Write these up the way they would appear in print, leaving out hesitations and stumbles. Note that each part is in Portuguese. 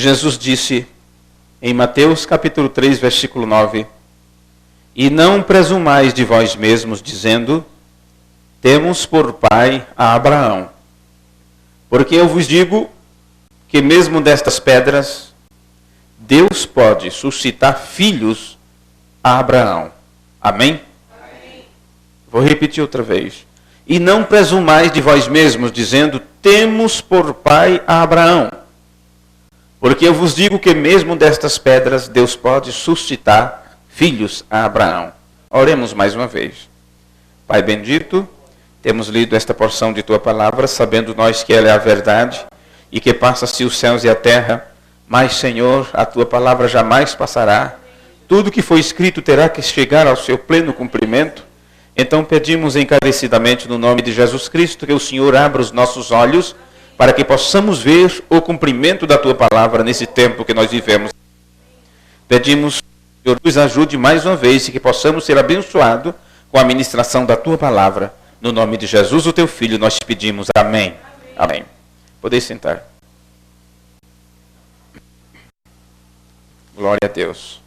Jesus disse em Mateus capítulo 3, versículo 9: E não presumais de vós mesmos, dizendo, temos por pai a Abraão. Porque eu vos digo que mesmo destas pedras, Deus pode suscitar filhos a Abraão. Amém? Amém. Vou repetir outra vez. E não presumais de vós mesmos, dizendo, temos por pai a Abraão. Porque eu vos digo que mesmo destas pedras, Deus pode suscitar filhos a Abraão. Oremos mais uma vez. Pai bendito, temos lido esta porção de Tua palavra, sabendo nós que ela é a verdade, e que passa-se os céus e a terra, mas, Senhor, a Tua palavra jamais passará. Tudo que foi escrito terá que chegar ao seu pleno cumprimento. Então pedimos encarecidamente no nome de Jesus Cristo que o Senhor abra os nossos olhos para que possamos ver o cumprimento da Tua palavra nesse tempo que nós vivemos. Pedimos que o Senhor nos ajude mais uma vez e que possamos ser abençoados com a ministração da Tua palavra. No nome de Jesus, o Teu Filho, nós te pedimos. Amém. Amém. Podeis sentar. Glória a Deus.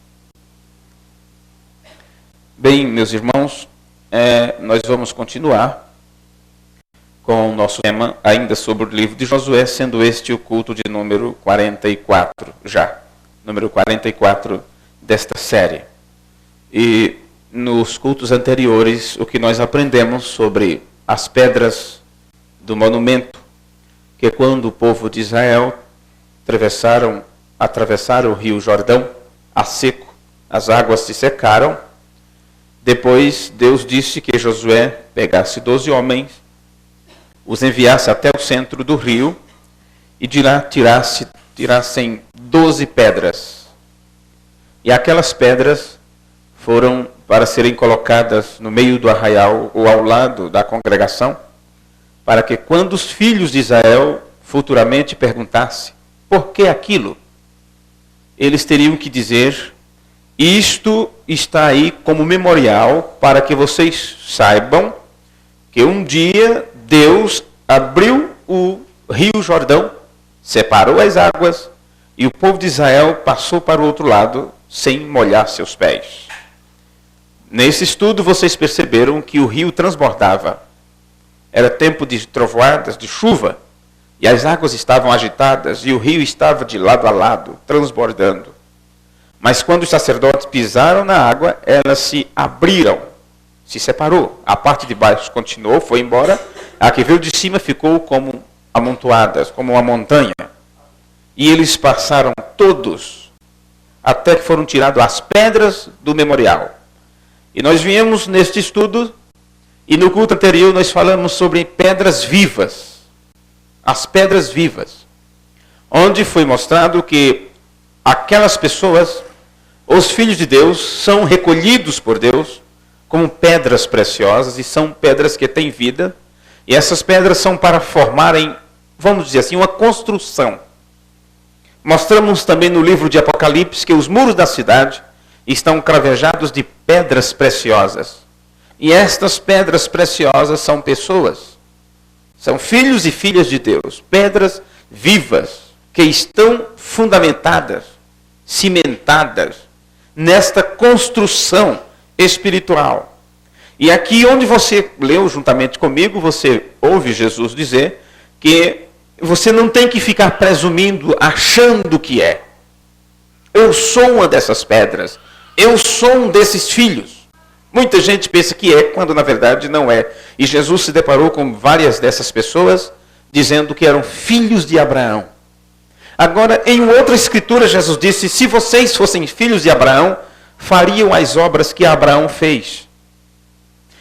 Bem, meus irmãos, nós vamos continuar com o nosso tema ainda sobre o livro de Josué, sendo este o culto de número 44 já. Número 44 desta série. E nos cultos anteriores, o que nós aprendemos sobre as pedras do monumento, que quando o povo de Israel atravessaram o rio Jordão a seco, as águas se secaram. Depois Deus disse que Josué pegasse 12 homens, os enviasse até o centro do rio e de lá tirassem 12 pedras. E aquelas pedras foram para serem colocadas no meio do arraial ou ao lado da congregação, para que quando os filhos de Israel futuramente perguntassem por que aquilo, eles teriam que dizer, isto está aí como memorial para que vocês saibam que um dia Deus abriu o rio Jordão, separou as águas e o povo de Israel passou para o outro lado sem molhar seus pés. Nesse estudo vocês perceberam que o rio transbordava. Era tempo de trovoadas, de chuva, e as águas estavam agitadas e o rio estava de lado a lado, transbordando. Mas quando os sacerdotes pisaram na água, elas se abriram, se separou. A parte de baixo continuou, foi embora. A que veio de cima ficou como amontoadas, como uma montanha. E eles passaram todos, até que foram tiradas as pedras do memorial. E nós viemos neste estudo, e no culto anterior nós falamos sobre pedras vivas. As pedras vivas. Onde foi mostrado que aquelas pessoas, os filhos de Deus, são recolhidos por Deus como pedras preciosas, e são pedras que têm vida, e essas pedras são para formarem, vamos dizer assim, uma construção. Mostramos também no livro de Apocalipse que os muros da cidade estão cravejados de pedras preciosas. E estas pedras preciosas são pessoas, são filhos e filhas de Deus, pedras vivas, que estão fundamentadas, cimentadas, nesta construção espiritual. E aqui onde você leu juntamente comigo, você ouve Jesus dizer que você não tem que ficar presumindo, achando que é. Eu sou uma dessas pedras, eu sou um desses filhos. Muita gente pensa que é, quando na verdade não é. E Jesus se deparou com várias dessas pessoas, dizendo que eram filhos de Abraão. Agora, em outra escritura, Jesus disse, se vocês fossem filhos de Abraão, fariam as obras que Abraão fez.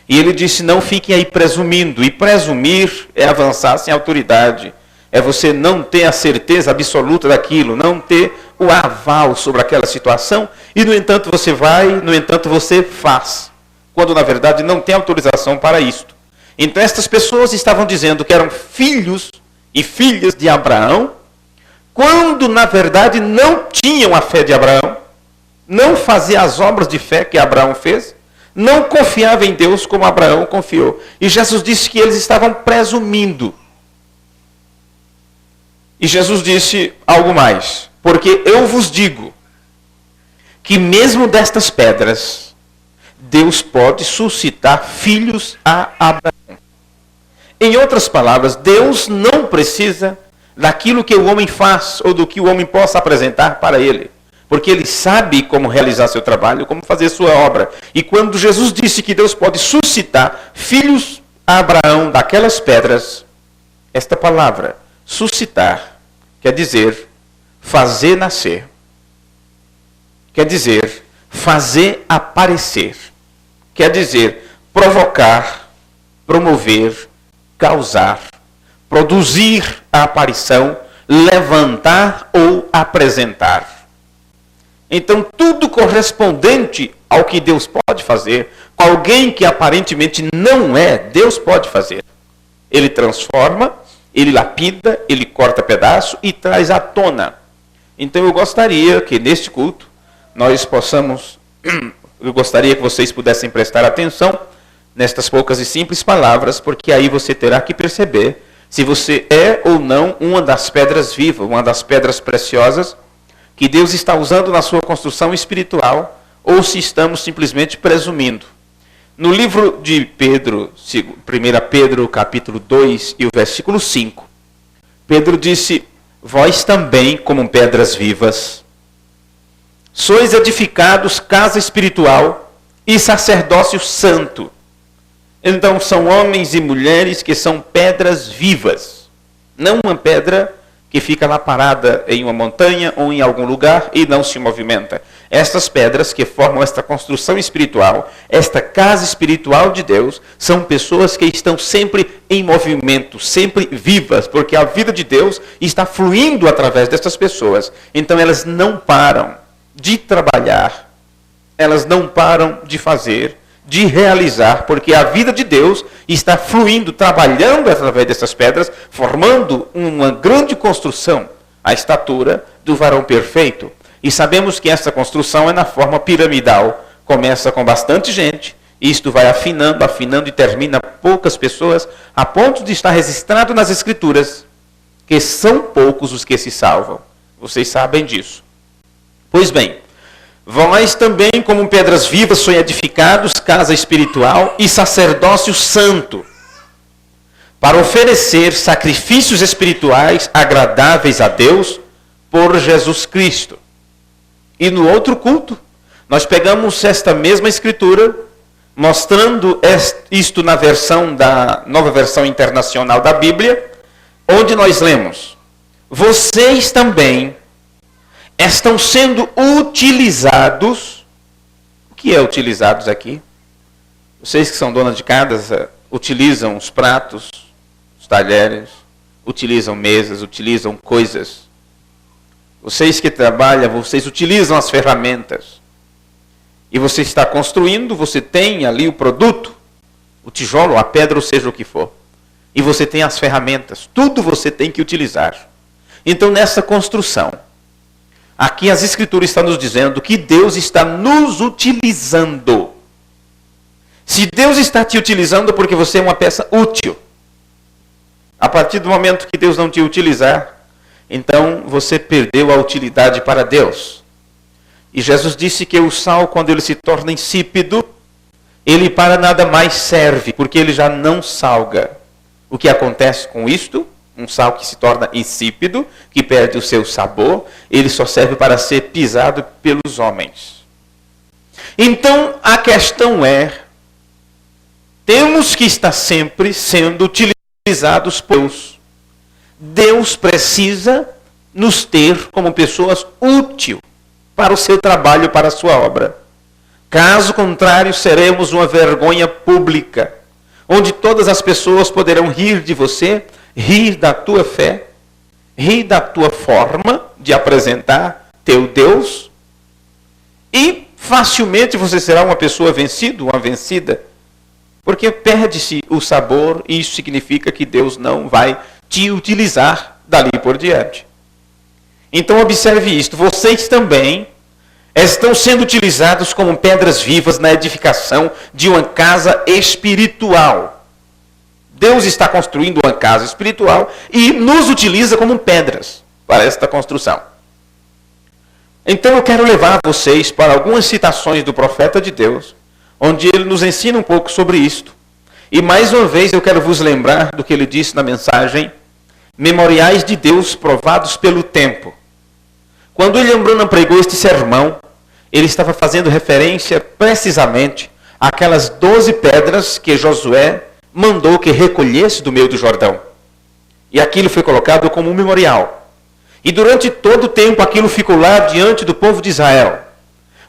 E ele disse, não fiquem aí presumindo. E presumir é avançar sem autoridade. É você não ter a certeza absoluta daquilo, não ter o aval sobre aquela situação. E, no entanto, você vai, no entanto, você faz. Quando, na verdade, não tem autorização para isto. Então, estas pessoas estavam dizendo que eram filhos e filhas de Abraão, quando, na verdade, não tinham a fé de Abraão, não faziam as obras de fé que Abraão fez, não confiavam em Deus como Abraão confiou. E Jesus disse que eles estavam presumindo. E Jesus disse algo mais. Porque eu vos digo que mesmo destas pedras, Deus pode suscitar filhos a Abraão. Em outras palavras, Deus não precisa daquilo que o homem faz ou do que o homem possa apresentar para ele. Porque ele sabe como realizar seu trabalho, como fazer sua obra. E quando Jesus disse que Deus pode suscitar filhos a Abraão daquelas pedras, esta palavra, suscitar, quer dizer fazer nascer. Quer dizer fazer aparecer. Quer dizer provocar, promover, causar, produzir a aparição, levantar ou apresentar. Então, tudo correspondente ao que Deus pode fazer, alguém que aparentemente não é, Deus pode fazer. Ele transforma, ele lapida, ele corta pedaço e traz à tona. Então, eu gostaria que neste culto nós possamos, eu gostaria que vocês pudessem prestar atenção nestas poucas e simples palavras, porque aí você terá que perceber se você é ou não uma das pedras vivas, uma das pedras preciosas que Deus está usando na sua construção espiritual, ou se estamos simplesmente presumindo. No livro de Pedro, 1 Pedro capítulo 2 e o versículo 5, Pedro disse: vós também, como pedras vivas, sois edificados casa espiritual e sacerdócio santo. Então são homens e mulheres que são pedras vivas, não uma pedra que fica lá parada em uma montanha ou em algum lugar e não se movimenta. Estas pedras que formam esta construção espiritual, esta casa espiritual de Deus, são pessoas que estão sempre em movimento, sempre vivas, porque a vida de Deus está fluindo através destas pessoas. Então elas não param de trabalhar, elas não param de fazer, de realizar, porque a vida de Deus está fluindo, trabalhando através dessas pedras, formando uma grande construção, a estatura do varão perfeito. E sabemos que essa construção é na forma piramidal. Começa com bastante gente, isto vai afinando, afinando e termina poucas pessoas, a ponto de estar registrado nas Escrituras que são poucos os que se salvam. Vocês sabem disso. Pois bem, vós também, como pedras vivas, sois edificados, casa espiritual e sacerdócio santo, para oferecer sacrifícios espirituais agradáveis a Deus por Jesus Cristo. E no outro culto, nós pegamos esta mesma escritura, mostrando isto na versão da Nova Versão Internacional da Bíblia, onde nós lemos: vocês também estão sendo utilizados. O que é utilizados aqui? Vocês que são donas de casa utilizam os pratos, os talheres, utilizam mesas, utilizam coisas. Vocês que trabalham, vocês utilizam as ferramentas. E você está construindo, você tem ali o produto, o tijolo, a pedra, ou seja o que for. E você tem as ferramentas. Tudo você tem que utilizar. Então, nessa construção, aqui as Escrituras estão nos dizendo que Deus está nos utilizando. Se Deus está te utilizando, porque você é uma peça útil. A partir do momento que Deus não te utilizar, então você perdeu a utilidade para Deus. E Jesus disse que o sal, quando ele se torna insípido, ele para nada mais serve, porque ele já não salga. O que acontece com isto? Um sal que se torna insípido, que perde o seu sabor, ele só serve para ser pisado pelos homens. Então, a questão é, temos que estar sempre sendo utilizados por Deus. Deus precisa nos ter como pessoas úteis para o seu trabalho, para a sua obra. Caso contrário, seremos uma vergonha pública, onde todas as pessoas poderão rir de você, rir da tua fé, rir da tua forma de apresentar teu Deus, e facilmente você será uma pessoa vencida, uma vencida, porque perde-se o sabor, e isso significa que Deus não vai te utilizar dali por diante. Então observe isto, vocês também estão sendo utilizados como pedras vivas na edificação de uma casa espiritual. Deus está construindo uma casa espiritual e nos utiliza como pedras para esta construção. Então eu quero levar vocês para algumas citações do profeta de Deus, onde ele nos ensina um pouco sobre isto. E mais uma vez eu quero vos lembrar do que ele disse na mensagem, memoriais de Deus provados pelo tempo. Quando William Branham pregou este sermão, ele estava fazendo referência precisamente àquelas 12 pedras que Josué mandou que recolhesse do meio do Jordão. E aquilo foi colocado como um memorial. E durante todo o tempo aquilo ficou lá diante do povo de Israel.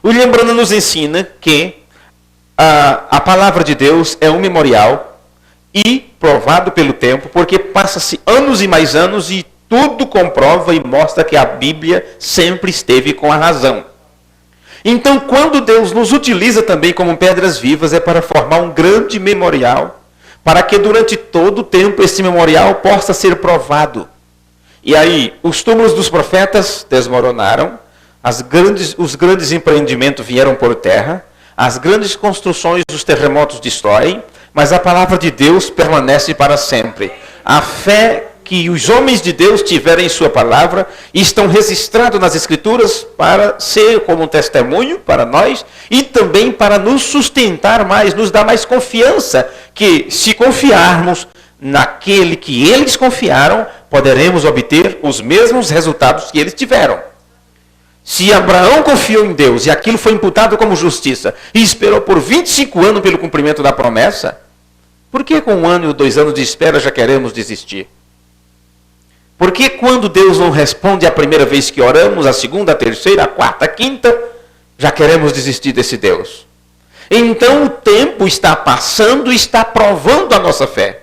William Branham nos ensina que a palavra de Deus é um memorial e provado pelo tempo, porque passa-se anos e mais anos e tudo comprova e mostra que a Bíblia sempre esteve com a razão. Então, quando Deus nos utiliza também como pedras vivas, é para formar um grande memorial, para que durante todo o tempo esse memorial possa ser provado. E aí, os túmulos dos profetas desmoronaram, os grandes empreendimentos vieram por terra, as grandes construções dos terremotos destroem, mas a palavra de Deus permanece para sempre. A fé que os homens de Deus tiverem em sua palavra estão registrados nas Escrituras para ser como um testemunho para nós e também para nos sustentar mais, nos dar mais confiança que se confiarmos naquele que eles confiaram, poderemos obter os mesmos resultados que eles tiveram. Se Abraão confiou em Deus e aquilo foi imputado como justiça e esperou por 25 anos pelo cumprimento da promessa, por que com 1 ano ou 2 anos de espera já queremos desistir? Por que quando Deus não responde a primeira vez que oramos, a segunda, a terceira, a quarta, a quinta, já queremos desistir desse Deus? Então o tempo está passando e está provando a nossa fé.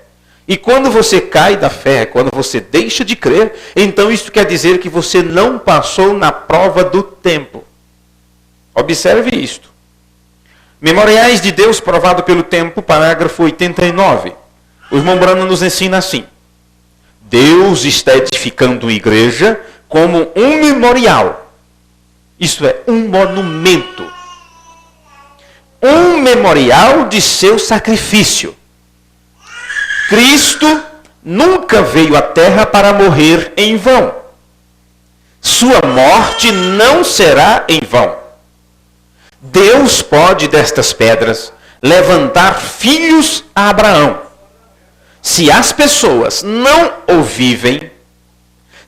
E quando você cai da fé, quando você deixa de crer, então isso quer dizer que você não passou na prova do tempo. Observe isto. Memoriais de Deus provado pelo tempo, parágrafo 89. O irmão Branham nos ensina assim. Deus está edificando a igreja como um memorial. Isso é, um monumento. Um memorial de seu sacrifício. Cristo nunca veio à terra para morrer em vão. Sua morte não será em vão. Deus pode, destas pedras, levantar filhos a Abraão. Se as pessoas não o vivem,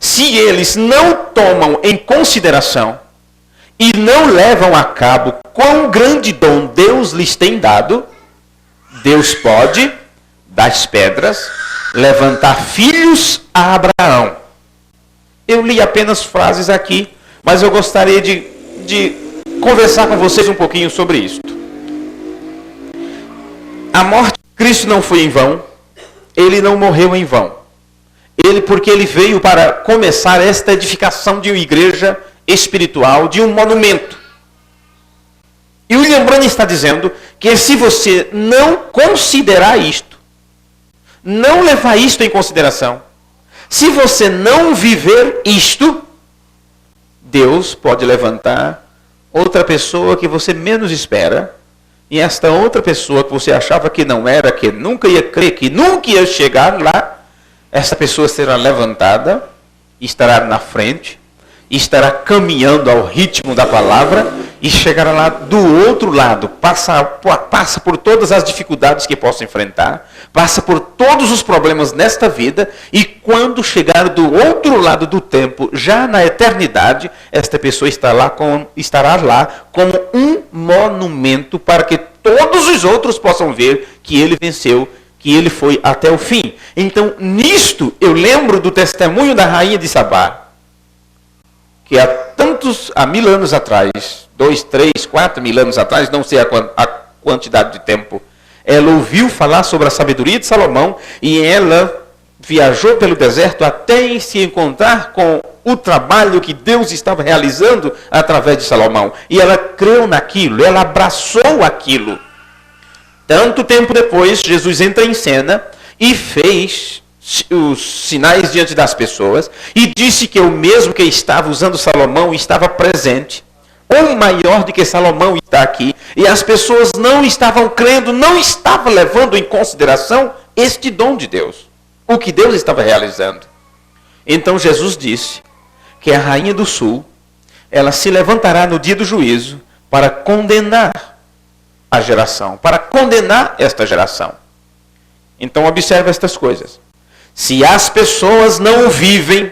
se eles não tomam em consideração e não levam a cabo quão grande dom Deus lhes tem dado, Deus pode, das pedras, levantar filhos a Abraão. Eu li apenas frases aqui, mas eu gostaria de conversar com vocês um pouquinho sobre isso. A morte de Cristo não foi em vão, ele não morreu em vão. Porque ele veio para começar esta edificação de uma igreja espiritual, de um monumento. E William Branham está dizendo que se você não considerar isto, não levar isto em consideração, se você não viver isto, Deus pode levantar outra pessoa que você menos espera, e esta outra pessoa que você achava que não era, que nunca ia crer, que nunca ia chegar lá, essa pessoa será levantada, estará na frente, estará caminhando ao ritmo da palavra e chegará lá do outro lado, passa por todas as dificuldades que possa enfrentar, passa por todos os problemas nesta vida e quando chegar do outro lado do tempo, já na eternidade, esta pessoa estará lá como um monumento para que todos os outros possam ver que ele venceu, que ele foi até o fim. Então, nisto, eu lembro do testemunho da rainha de Sabá, que há 1000 anos atrás, 2, 3, 4 mil anos atrás, não sei a quantidade de tempo, ela ouviu falar sobre a sabedoria de Salomão e ela viajou pelo deserto até se encontrar com o trabalho que Deus estava realizando através de Salomão. E ela creu naquilo, ela abraçou aquilo. Tanto tempo depois, Jesus entra em cena e fez os sinais diante das pessoas e disse que o mesmo que estava usando Salomão estava presente, ou maior do que Salomão está aqui, e as pessoas não estavam crendo, não estavam levando em consideração este dom de Deus, o que Deus estava realizando. Então Jesus disse que a rainha do sul ela se levantará no dia do juízo para condenar a geração, para condenar esta geração. Então observe estas coisas. Se as pessoas não o vivem,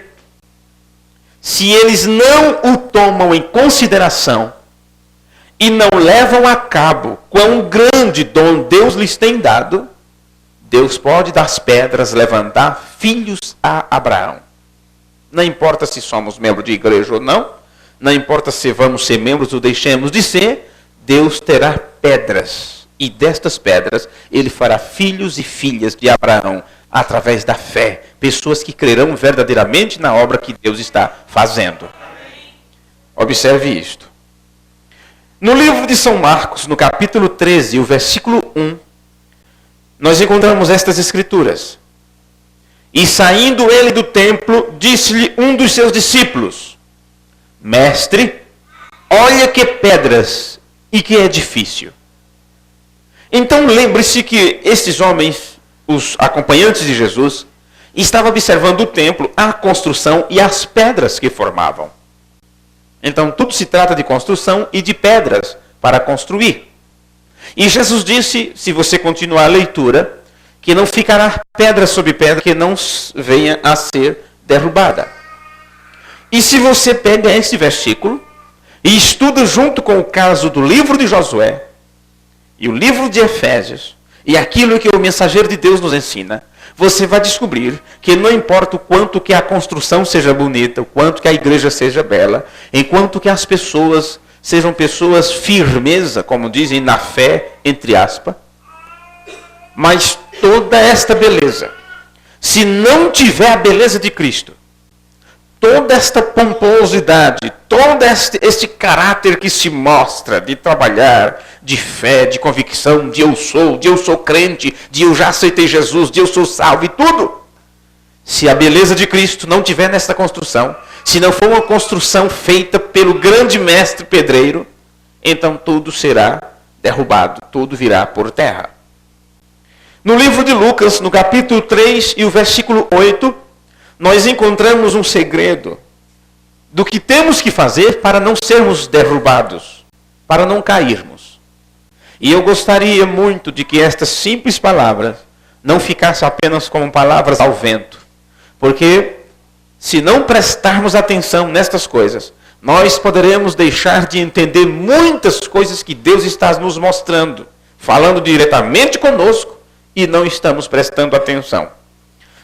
se eles não o tomam em consideração e não levam a cabo quão grande dom Deus lhes tem dado, Deus pode das pedras levantar filhos a Abraão. Não importa se somos membros de igreja ou não, não importa se vamos ser membros ou deixemos de ser, Deus terá pedras. E destas pedras, ele fará filhos e filhas de Abraão, através da fé. Pessoas que crerão verdadeiramente na obra que Deus está fazendo. Observe isto. No livro de São Marcos, no capítulo 13, o versículo 1, nós encontramos estas escrituras. E saindo ele do templo, disse-lhe um dos seus discípulos: Mestre, olha que pedras e que edifício. Então lembre-se que estes homens, os acompanhantes de Jesus, estavam observando o templo, a construção e as pedras que formavam. Então tudo se trata de construção e de pedras para construir. E Jesus disse, se você continuar a leitura, que não ficará pedra sobre pedra que não venha a ser derrubada. E se você pega esse versículo e estuda junto com o caso do livro de Josué e o livro de Efésios e aquilo que o mensageiro de Deus nos ensina, você vai descobrir que não importa o quanto que a construção seja bonita, o quanto que a igreja seja bela, enquanto que as pessoas sejam pessoas firmeza, como dizem, na fé, entre aspas, mas toda esta beleza, se não tiver a beleza de Cristo, toda esta pomposidade, todo este caráter que se mostra de trabalhar, de fé, de convicção, de eu sou crente, de eu já aceitei Jesus, de eu sou salvo e tudo. Se a beleza de Cristo não tiver nesta construção, se não for uma construção feita pelo grande mestre pedreiro, então tudo será derrubado, tudo virá por terra. No livro de Lucas, no capítulo 3 e o versículo 8, nós encontramos um segredo do que temos que fazer para não sermos derrubados, para não cairmos. E eu gostaria muito de que estas simples palavras não ficassem apenas como palavras ao vento, porque se não prestarmos atenção nestas coisas, nós poderemos deixar de entender muitas coisas que Deus está nos mostrando, falando diretamente conosco, e não estamos prestando atenção.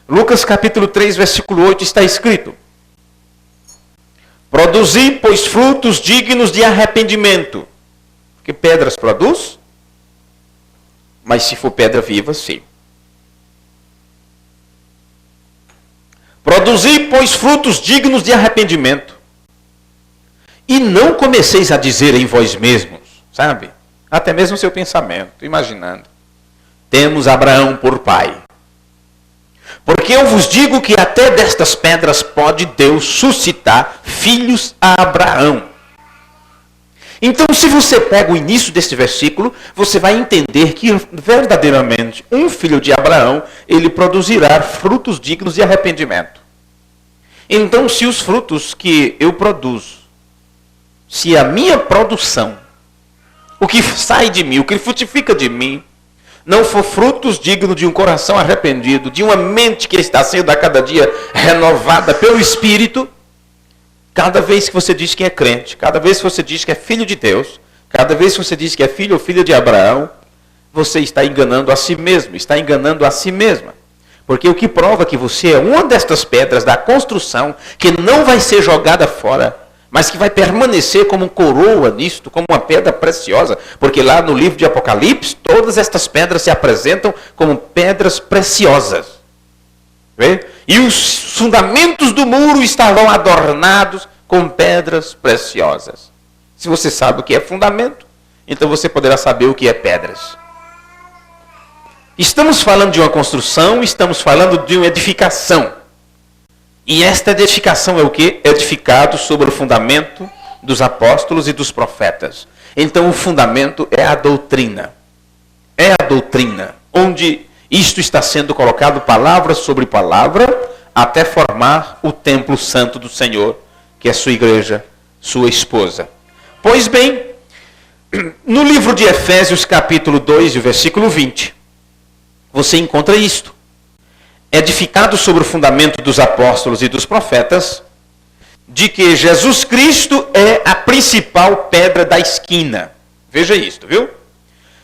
Lucas capítulo 3, versículo 8 está escrito: Produzi, pois, frutos dignos de arrependimento. Que pedras produz? Mas se for pedra viva, sim. Produzi, pois, frutos dignos de arrependimento. E não comeceis a dizer em vós mesmos, sabe? Até mesmo seu pensamento, imaginando. Temos Abraão por pai. Porque eu vos digo que até destas pedras pode Deus suscitar filhos a Abraão. Então, se você pega o início deste versículo, você vai entender que verdadeiramente um filho de Abraão, ele produzirá frutos dignos de arrependimento. Então, se os frutos que eu produzo, se a minha produção, o que sai de mim, o que frutifica de mim, não for frutos dignos de um coração arrependido, de uma mente que está sendo a cada dia renovada pelo Espírito, cada vez que você diz que é crente, cada vez que você diz que é filho de Deus, cada vez que você diz que é filho ou filha de Abraão, você está enganando a si mesmo, está enganando a si mesma. Porque o que prova que você é uma destas pedras da construção que não vai ser jogada fora, mas que vai permanecer como coroa nisto, como uma pedra preciosa. Porque lá no livro de Apocalipse, todas estas pedras se apresentam como pedras preciosas. Vê? E os fundamentos do muro estavam adornados com pedras preciosas. Se você sabe o que é fundamento, então você poderá saber o que é pedras. Estamos falando de uma construção, estamos falando de uma edificação. E esta edificação é o quê? Edificado sobre o fundamento dos apóstolos e dos profetas. Então o fundamento é a doutrina. É a doutrina, onde isto está sendo colocado palavra sobre palavra, até formar o templo santo do Senhor, que é sua igreja, sua esposa. Pois bem, no livro de Efésios, capítulo 2, e o versículo 20, você encontra isto. Edificado sobre o fundamento dos apóstolos e dos profetas, de que Jesus Cristo é a principal pedra da esquina. Veja isto, viu?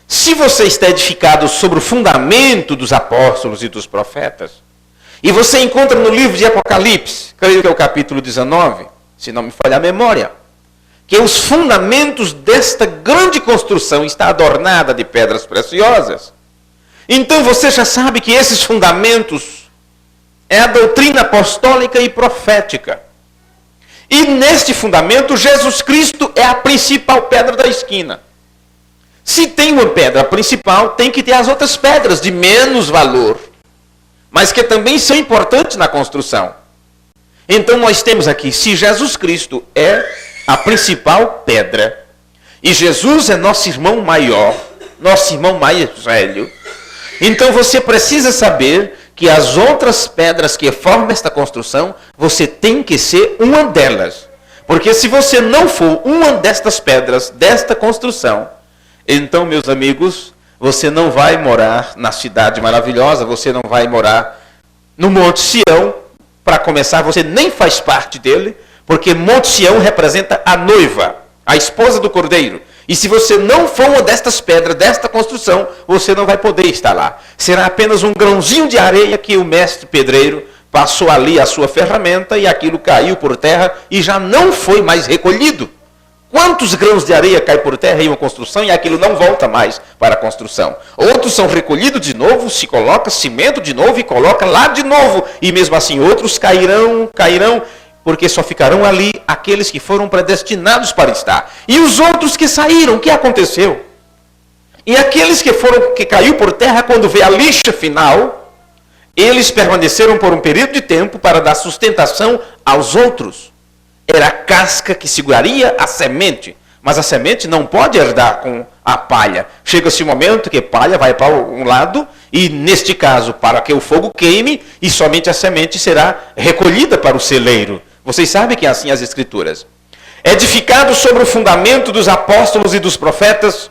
Se você está edificado sobre o fundamento dos apóstolos e dos profetas, e você encontra no livro de Apocalipse, creio que é o capítulo 19, se não me falhar a memória, que os fundamentos desta grande construção está adornada de pedras preciosas. Então você já sabe que esses fundamentos é a doutrina apostólica e profética. E neste fundamento, Jesus Cristo é a principal pedra da esquina. Se tem uma pedra principal, tem que ter as outras pedras de menos valor, mas que também são importantes na construção. Então nós temos aqui, se Jesus Cristo é a principal pedra, e Jesus é nosso irmão maior, nosso irmão mais velho, então você precisa saber que as outras pedras que formam esta construção, você tem que ser uma delas. Porque se você não for uma destas pedras, desta construção, então, meus amigos, você não vai morar na cidade maravilhosa, você não vai morar no Monte Sião. Para começar, você nem faz parte dele, porque Monte Sião representa a noiva, a esposa do Cordeiro. E se você não for uma destas pedras, desta construção, você não vai poder estar lá. Será apenas um grãozinho de areia que o mestre pedreiro passou ali a sua ferramenta e aquilo caiu por terra e já não foi mais recolhido. Quantos grãos de areia caem por terra em uma construção e aquilo não volta mais para a construção? Outros são recolhidos de novo, se coloca cimento de novo e coloca lá de novo. E mesmo assim outros cairão, porque só ficarão ali aqueles que foram predestinados para estar. E os outros que saíram, o que aconteceu? E aqueles que caiu por terra, quando veio a lixa final, eles permaneceram por um período de tempo para dar sustentação aos outros. Era a casca que seguraria a semente, mas a semente não pode herdar com a palha. Chega-se um momento que a palha vai para um lado, e neste caso, para que o fogo queime, e somente a semente será recolhida para o celeiro. Vocês sabem que é assim as Escrituras. Edificado sobre o fundamento dos apóstolos e dos profetas,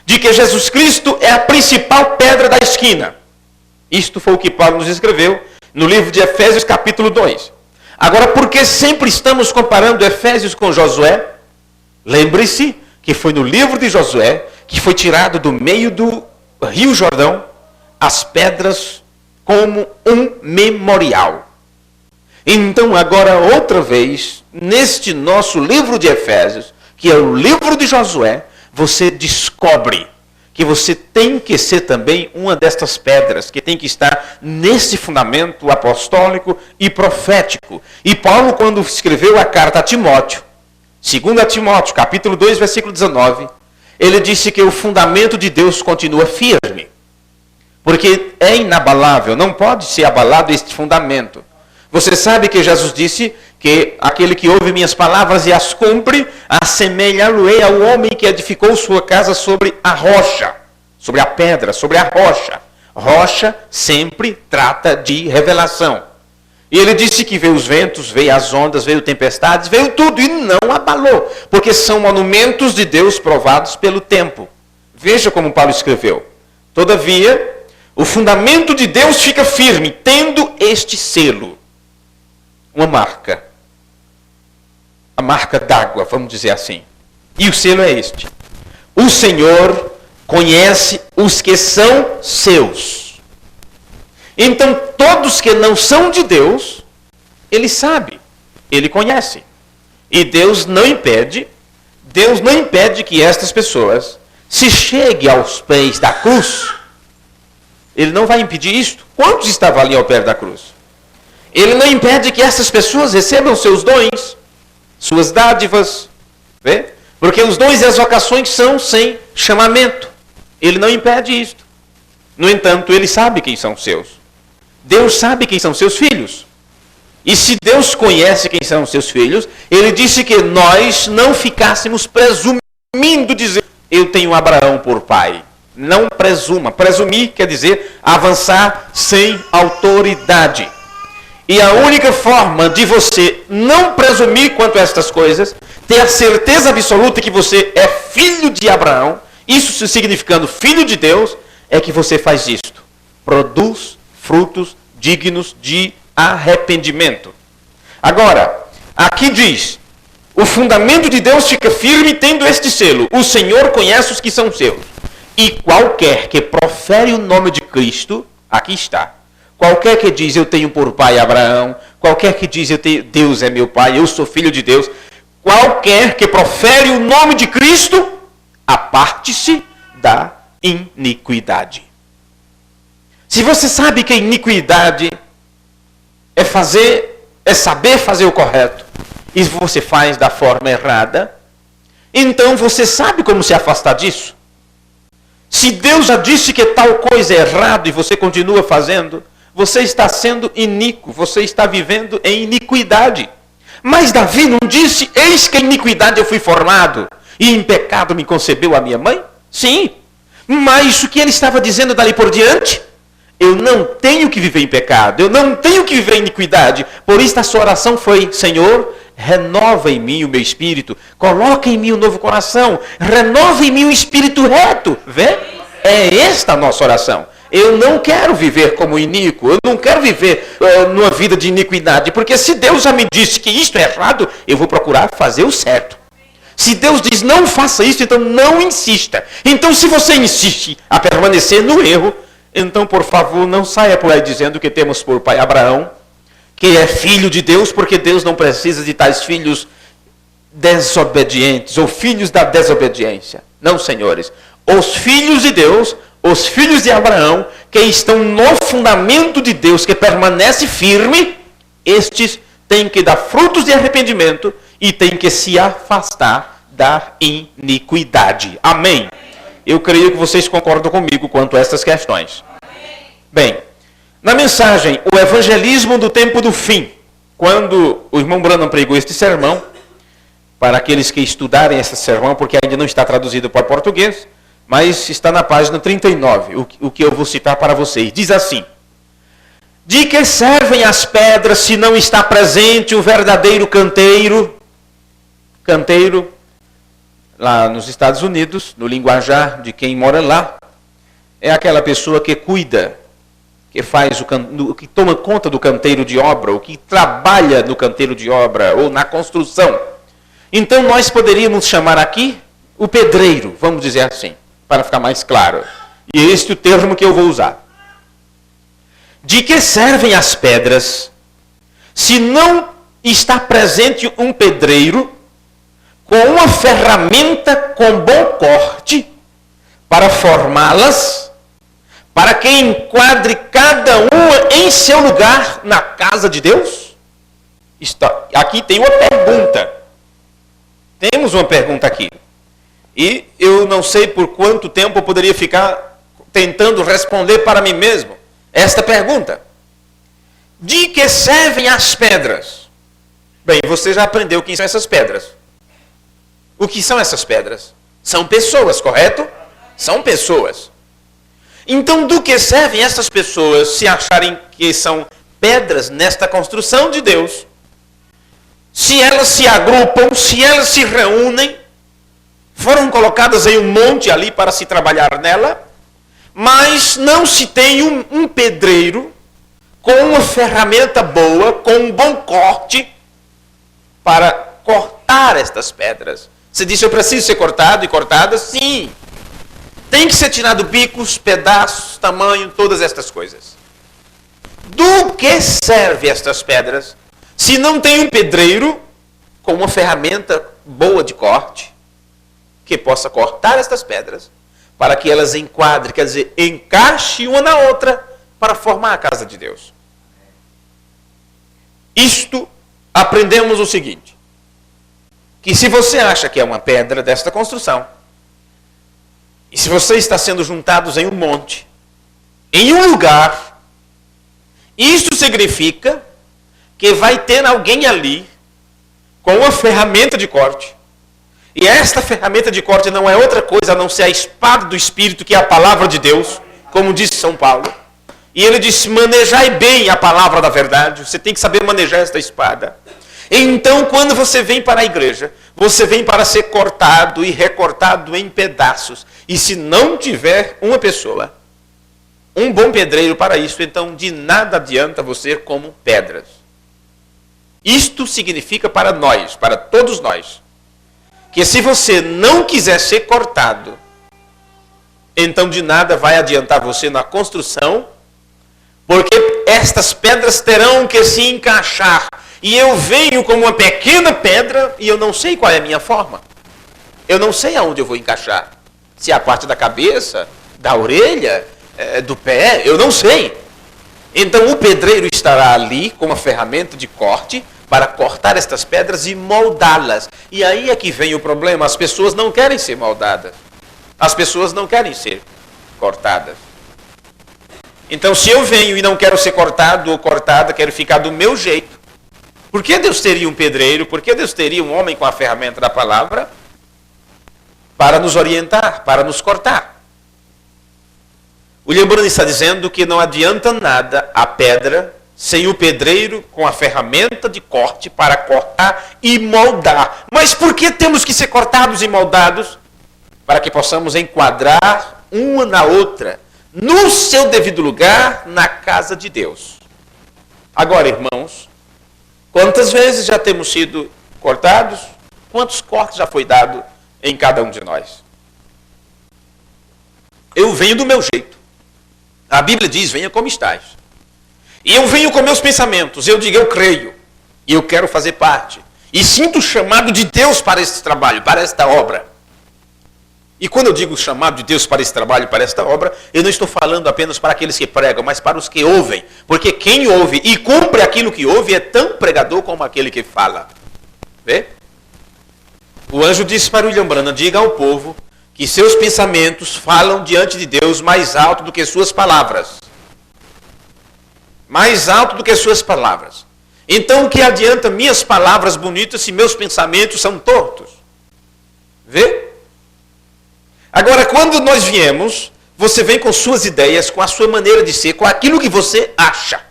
de que Jesus Cristo é a principal pedra da esquina. Isto foi o que Paulo nos escreveu no livro de Efésios, capítulo 2. Agora, por que sempre estamos comparando Efésios com Josué? Lembre-se que foi no livro de Josué que foi tirado do meio do Rio Jordão as pedras como um memorial. Então, agora, outra vez, neste nosso livro de Efésios, que é o livro de Josué, você descobre que você tem que ser também uma destas pedras, que tem que estar nesse fundamento apostólico e profético. E Paulo, quando escreveu a carta a Timóteo, 2 Timóteo, capítulo 2, versículo 19, ele disse que o fundamento de Deus continua firme, porque é inabalável, não pode ser abalado este fundamento. Você sabe que Jesus disse que aquele que ouve minhas palavras e as cumpre, assemelhá-lo-ei ao homem que edificou sua casa sobre a rocha, sobre a pedra, sobre a rocha. Rocha sempre trata de revelação. E ele disse que veio os ventos, veio as ondas, veio tempestades, veio tudo e não abalou, porque são monumentos de Deus provados pelo tempo. Veja como Paulo escreveu. Todavia, o fundamento de Deus fica firme, tendo este selo. Uma marca. A marca d'água, vamos dizer assim. E o selo é este. O Senhor conhece os que são seus. Então, todos que não são de Deus, Ele sabe, Ele conhece. E Deus não impede que estas pessoas se cheguem aos pés da cruz. Ele não vai impedir isto. Quantos estavam ali ao pé da cruz? Ele não impede que essas pessoas recebam seus dons, suas dádivas, vê? Porque os dons e as vocações são sem chamamento. Ele não impede isto. No entanto, Ele sabe quem são seus. Deus sabe quem são seus filhos. E se Deus conhece quem são seus filhos, Ele disse que nós não ficássemos presumindo dizer, eu tenho Abraão por pai. Não presuma. Presumir quer dizer avançar sem autoridade. E a única forma de você não presumir quanto a estas coisas, ter a certeza absoluta que você é filho de Abraão, isso significando filho de Deus, é que você faz isto. Produz frutos dignos de arrependimento. Agora, aqui diz, o fundamento de Deus fica firme tendo este selo. O Senhor conhece os que são seus. E qualquer que profere o nome de Cristo, aqui está. Qualquer que diz, eu tenho por pai Abraão. Qualquer que diz, Deus é meu pai, eu sou filho de Deus. Qualquer que profere o nome de Cristo, aparte-se da iniquidade. Se você sabe que a iniquidade é saber fazer o correto, e você faz da forma errada, então você sabe como se afastar disso. Se Deus já disse que tal coisa é errado e você continua fazendo, você está sendo iníquo, você está vivendo em iniquidade. Mas Davi não disse, eis que em iniquidade eu fui formado, e em pecado me concebeu a minha mãe? Sim, mas o que ele estava dizendo dali por diante? Eu não tenho que viver em pecado, eu não tenho que viver em iniquidade. Por isso a sua oração foi, Senhor, renova em mim o meu espírito, coloca em mim um novo coração, renova em mim um espírito reto. Vê? É esta a nossa oração. Eu não quero viver como iníquo, eu não quero viver numa vida de iniquidade, porque se Deus já me disse que isto é errado, eu vou procurar fazer o certo. Se Deus diz não faça isso, então não insista. Então se você insiste a permanecer no erro, então por favor não saia por aí dizendo que temos por pai Abraão, que é filho de Deus, porque Deus não precisa de tais filhos desobedientes ou filhos da desobediência. Não, senhores. Os filhos de Deus, os filhos de Abraão, que estão no fundamento de Deus, que permanece firme, estes têm que dar frutos de arrependimento e têm que se afastar da iniquidade. Amém? Eu creio que vocês concordam comigo quanto a estas questões. Bem, na mensagem, o evangelismo do tempo do fim, quando o irmão Branham pregou este sermão, para aqueles que estudarem esse sermão, porque ainda não está traduzido para português, mas está na página 39, o que eu vou citar para vocês. Diz assim: de que servem as pedras se não está presente o verdadeiro canteiro? Canteiro, lá nos Estados Unidos, no linguajar de quem mora lá, é aquela pessoa que cuida, que faz que toma conta do canteiro de obra, ou que trabalha no canteiro de obra, ou na construção. Então nós poderíamos chamar aqui o pedreiro, vamos dizer assim, para ficar mais claro. E é este o termo que eu vou usar. De que servem as pedras se não está presente um pedreiro com uma ferramenta com bom corte para formá-las, para que enquadre cada uma em seu lugar na casa de Deus? Aqui tem uma pergunta. Temos uma pergunta aqui. E eu não sei por quanto tempo eu poderia ficar tentando responder para mim mesmo esta pergunta. De que servem as pedras? Bem, você já aprendeu quem são essas pedras. O que são essas pedras? São pessoas, correto? São pessoas. Então, do que servem essas pessoas se acharem que são pedras nesta construção de Deus? Se elas se agrupam, se elas se reúnem, foram colocadas em um monte ali para se trabalhar nela, mas não se tem um pedreiro com uma ferramenta boa, com um bom corte, para cortar estas pedras. Você disse, eu preciso ser cortado e cortada? Sim. Tem que ser tirado bicos, pedaços, tamanho, todas estas coisas. Do que servem estas pedras se não tem um pedreiro com uma ferramenta boa de corte que possa cortar estas pedras para que elas enquadrem, quer dizer, encaixe uma na outra para formar a casa de Deus? Isto, aprendemos o seguinte, que se você acha que é uma pedra desta construção, e se você está sendo juntados em um monte, em um lugar, isso significa que vai ter alguém ali com uma ferramenta de corte. E esta ferramenta de corte não é outra coisa a não ser a espada do Espírito, que é a palavra de Deus, como disse São Paulo. E ele disse, manejai bem a palavra da verdade. Você tem que saber manejar esta espada. Então, quando você vem para a igreja, você vem para ser cortado e recortado em pedaços. E se não tiver uma pessoa, um bom pedreiro para isso, então de nada adianta você como pedras. Isto significa para nós, para todos nós, que se você não quiser ser cortado, então de nada vai adiantar você na construção, porque estas pedras terão que se encaixar. E eu venho como uma pequena pedra e eu não sei qual é a minha forma. Eu não sei aonde eu vou encaixar. Se é a parte da cabeça, da orelha, do pé, eu não sei. Então o pedreiro estará ali com uma ferramenta de corte para cortar estas pedras e moldá-las. E aí é que vem o problema. As pessoas não querem ser moldadas. As pessoas não querem ser cortadas. Então se eu venho e não quero ser cortado ou cortada, quero ficar do meu jeito, por que Deus teria um pedreiro? Por que Deus teria um homem com a ferramenta da palavra para nos orientar, para nos cortar? William Branham está dizendo que não adianta nada a pedra sem o pedreiro com a ferramenta de corte para cortar e moldar. Mas por que temos que ser cortados e moldados? Para que possamos enquadrar uma na outra, no seu devido lugar, na casa de Deus. Agora, irmãos, quantas vezes já temos sido cortados? Quantos cortes já foi dado em cada um de nós? Eu venho do meu jeito. A Bíblia diz, venha como estás. E eu venho com meus pensamentos. Eu digo, eu creio. E eu quero fazer parte. E sinto o chamado de Deus para este trabalho, para esta obra. E quando eu digo chamado de Deus para esse trabalho, para esta obra, eu não estou falando apenas para aqueles que pregam, mas para os que ouvem. Porque quem ouve e cumpre aquilo que ouve é tão pregador como aquele que fala. Vê? O anjo disse para William Branham, diga ao povo que seus pensamentos falam diante de Deus mais alto do que suas palavras. Mais alto do que suas palavras. Então o que adianta minhas palavras bonitas se meus pensamentos são tortos? Vê? Agora, quando nós viemos, você vem com suas ideias, com a sua maneira de ser, com aquilo que você acha.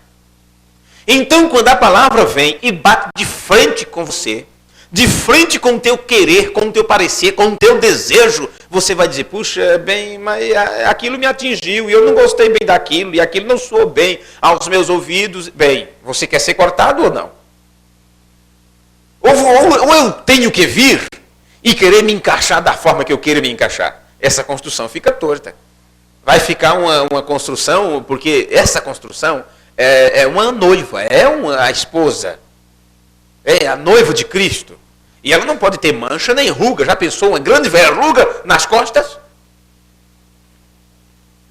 Então, quando a palavra vem e bate de frente com você, de frente com o teu querer, com o teu parecer, com o teu desejo, você vai dizer, puxa, bem, mas aquilo me atingiu, e eu não gostei bem daquilo, e aquilo não soou bem aos meus ouvidos. Bem, você quer ser cortado ou não? Ou eu tenho que vir e querer me encaixar da forma que eu quero me encaixar. Essa construção fica torta. Vai ficar uma construção, porque essa construção é uma noiva, a esposa. É a noiva de Cristo. E ela não pode ter mancha nem ruga. Já pensou uma grande verruga nas costas?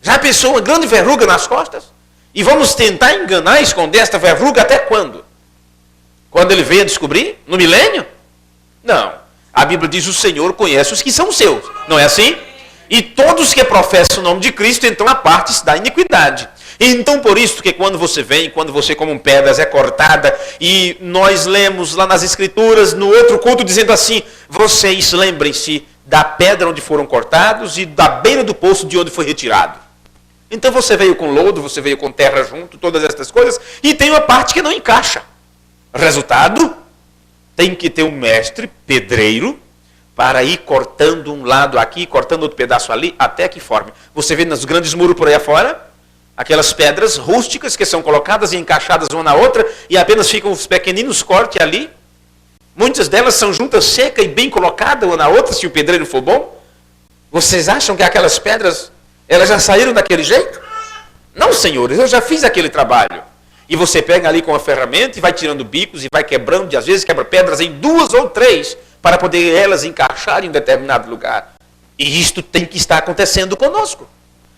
Já pensou uma grande verruga nas costas? E vamos tentar enganar, esconder esta verruga até quando? Quando ele venha descobrir? No milênio? Não. A Bíblia diz, o Senhor conhece os que são seus. Não é assim? E todos que professam o nome de Cristo, então apartem-se da iniquidade. Então, por isso que quando você vem, quando você como pedras é cortada, e nós lemos lá nas Escrituras, no outro culto, dizendo assim, vocês lembrem-se da pedra onde foram cortados e da beira do poço de onde foi retirado. Então você veio com lodo, você veio com terra junto, todas essas coisas, e tem uma parte que não encaixa. Resultado, tem que ter um mestre, pedreiro, para ir cortando um lado aqui, cortando outro pedaço ali, até que forme. Você vê nos grandes muros por aí afora, aquelas pedras rústicas que são colocadas e encaixadas uma na outra, e apenas ficam os pequeninos cortes ali. Muitas delas são juntas, seca e bem colocadas uma na outra, se o pedreiro for bom. Vocês acham que aquelas pedras, elas já saíram daquele jeito? Não, senhores, eu já fiz aquele trabalho. E você pega ali com a ferramenta e vai tirando bicos e vai quebrando, e às vezes quebra pedras em 2 ou 3, para poder elas encaixarem em um determinado lugar. E isto tem que estar acontecendo conosco.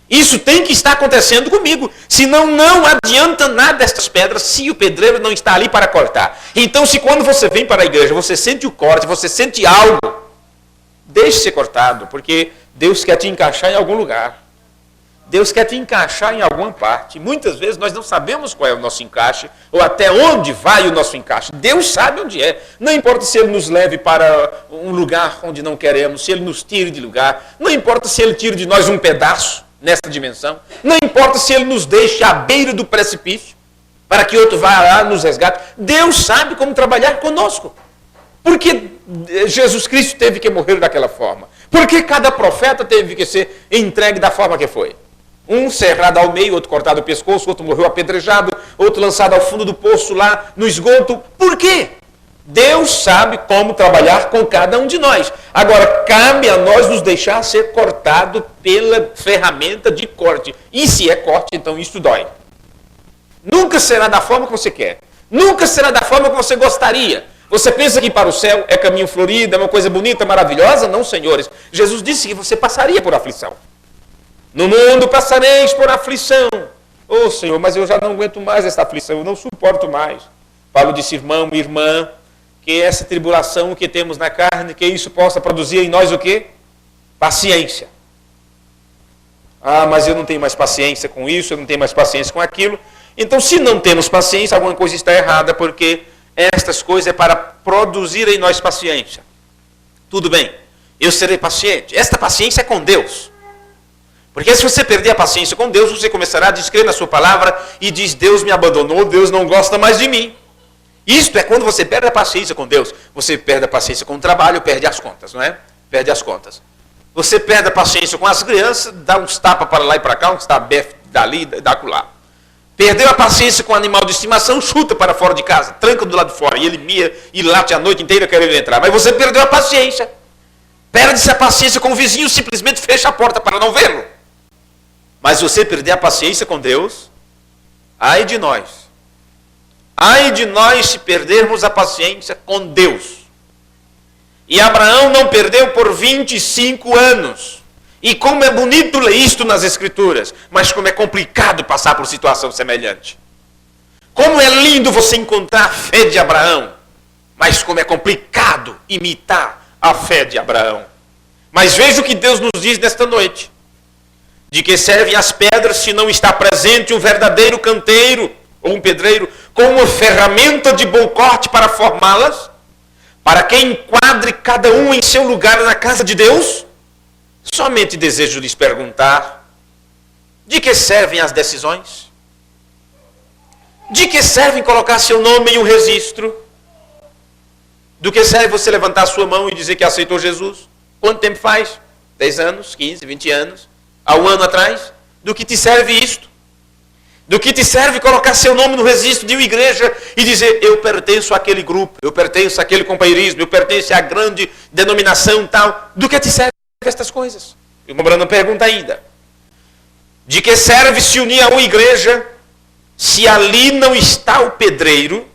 Isso tem que estar acontecendo comigo. Senão não adianta nada estas pedras se o pedreiro não está ali para cortar. Então, se quando você vem para a igreja, você sente o corte, você sente algo, deixe ser cortado, porque Deus quer te encaixar em algum lugar. Deus quer te encaixar em alguma parte. Muitas vezes nós não sabemos qual é o nosso encaixe, ou até onde vai o nosso encaixe. Deus sabe onde é. Não importa se Ele nos leve para um lugar onde não queremos, se Ele nos tire de lugar. Não importa se Ele tire de nós um pedaço. nesta dimensão. Não importa se ele nos deixa à beira do precipício, para que outro vá lá nos resgate. Deus sabe como trabalhar conosco. Por que Jesus Cristo teve que morrer daquela forma? Por que cada profeta teve que ser entregue da forma que foi? Um cerrado ao meio, outro cortado o pescoço, outro morreu apedrejado, outro lançado ao fundo do poço lá no esgoto. Por quê? Deus sabe como trabalhar com cada um de nós. Agora, cabe a nós nos deixar ser cortado pela ferramenta de corte. E se é corte, então isso dói. Nunca será da forma que você quer. Nunca será da forma que você gostaria. Você pensa que para o céu é caminho florido, é uma coisa bonita, maravilhosa? Não, senhores. Jesus disse que você passaria por aflição. No mundo passareis por aflição. Oh, Senhor, mas eu já não aguento mais essa aflição, eu não suporto mais. Paulo disse, irmão, irmã, que essa tribulação que temos na carne, que isso possa produzir em nós o quê? Paciência. Ah, mas eu não tenho mais paciência com isso, eu não tenho mais paciência com aquilo. Então, se não temos paciência, alguma coisa está errada, porque estas coisas é para produzir em nós paciência. Tudo bem, eu serei paciente. Esta paciência é com Deus. Porque se você perder a paciência com Deus, você começará a descrer na sua palavra e diz, Deus me abandonou, Deus não gosta mais de mim. Isto é quando você perde a paciência com Deus. Você perde a paciência com o trabalho, perde as contas, não é? Perde as contas. Você perde a paciência com as crianças, dá uns tapas para lá e para cá, uns tapas dali, da lá. Perdeu a paciência com o animal de estimação, chuta para fora de casa, tranca do lado de fora, e ele mia e late a noite inteira querendo entrar. Mas você perdeu a paciência. Perde-se a paciência com o vizinho, simplesmente fecha a porta para não vê-lo. Mas você perder a paciência com Deus, ai de nós. Ai de nós se perdermos a paciência com Deus. E Abraão não perdeu por 25 anos. E como é bonito ler isto nas Escrituras, mas como é complicado passar por situação semelhante. Como é lindo você encontrar a fé de Abraão, mas como é complicado imitar a fé de Abraão. Mas veja o que Deus nos diz nesta noite. De que servem as pedras se não está presente um verdadeiro canteiro ou um pedreiro com uma ferramenta de bom corte para formá-las? Para que enquadre cada um em seu lugar na casa de Deus? Somente desejo lhes perguntar, de que servem as decisões? De que servem colocar seu nome em um registro? Do que serve você levantar sua mão e dizer que aceitou Jesus? Quanto tempo faz? 10 anos, 15, 20 anos? Há um ano atrás? Do que te serve isto? Do que te serve colocar seu nome no registro de uma igreja e dizer, eu pertenço àquele grupo, eu pertenço àquele companheirismo, eu pertenço à grande denominação tal? Do que te serve estas coisas? E o Brandon pergunta ainda. De que serve se unir a uma igreja se ali não está o pedreiro?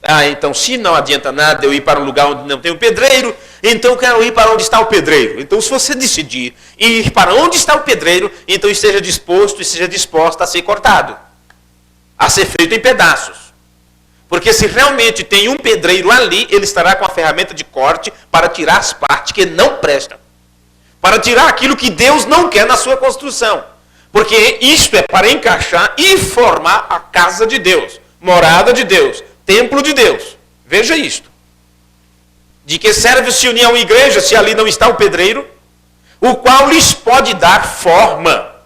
Ah, então se não adianta nada eu ir para um lugar onde não tem o pedreiro, então eu quero ir para onde está o pedreiro. Então se você decidir ir para onde está o pedreiro, então esteja disposto e seja disposta a ser cortado, a ser feito em pedaços. Porque se realmente tem um pedreiro ali, ele estará com a ferramenta de corte para tirar as partes que não prestam. Para tirar aquilo que Deus não quer na sua construção. Porque isto é para encaixar e formar a casa de Deus, morada de Deus, templo de Deus. Veja isto. De que serve se unir a uma igreja se ali não está o pedreiro, o qual lhes pode dar forma?